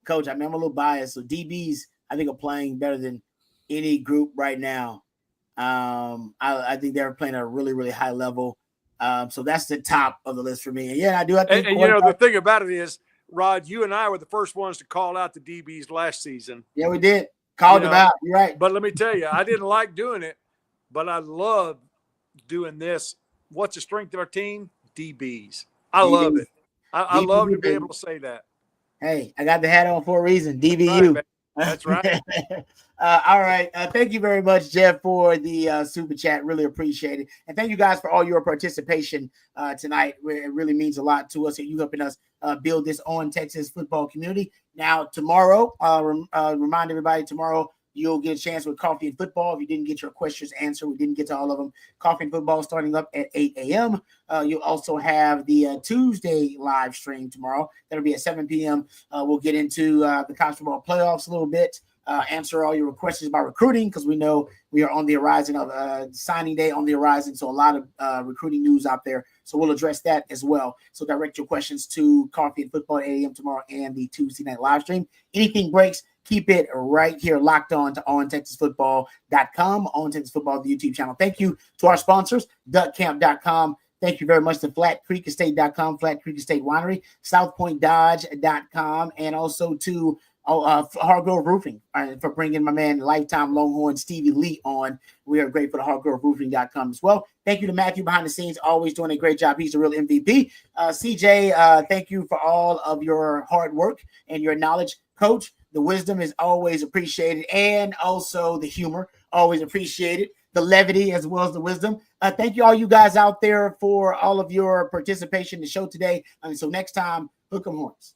S1: Coach. I'm a little biased, so DBs I think are playing better than any group right now. I think they're playing at a really, really high level. So that's the top of the list for me. And yeah, I do. I think
S2: and the thing about it is, Rod, you and I were the first ones to call out the DBs last season.
S1: Yeah, we did. Called them out. You're right.
S2: But let me tell you, I didn't like doing it, but I love doing this. What's the strength of our team? DBs. I love it. I love to be able to say that.
S1: Hey, I got the hat on for a reason. DBU.
S2: That's right.
S1: All right. Thank you very much, Jeff, for the super chat. Really appreciate it. And thank you guys for all your participation tonight. It really means a lot to us. You helping us build this On Texas football community. Now, tomorrow, remind everybody, tomorrow you'll get a chance with Coffee and Football. If you didn't get your questions answered, we didn't get to all of them. Coffee and Football starting up at 8 a.m. You'll also have the Tuesday live stream tomorrow. That'll be at 7 p.m. We'll get into the college football playoffs a little bit, answer all your questions about recruiting, because we know we are on the horizon of signing day on the horizon. So a lot of recruiting news out there. So we'll address that as well. So direct your questions to Coffee and Football at 8 a.m. tomorrow and the Tuesday night live stream. Anything breaks, keep it right here locked on to ontexasfootball.com, On Texas Football, the YouTube channel. Thank you to our sponsors, duckcamp.com. Thank you very much to flatcreekestate.com, Flat Creek Estate Winery, southpointdodge.com, and also to Hardgrove Roofing for bringing my man, lifetime Longhorn Stevie Lee on. We are grateful to hardgroveroofing.com as well. Thank you to Matthew behind the scenes, always doing a great job. He's the real MVP. CJ, thank you for all of your hard work and your knowledge. Coach, the wisdom is always appreciated, and also the humor, always appreciated. The levity as well as the wisdom. Thank you all you guys out there for all of your participation in the show today. Until next time, hook 'em horns.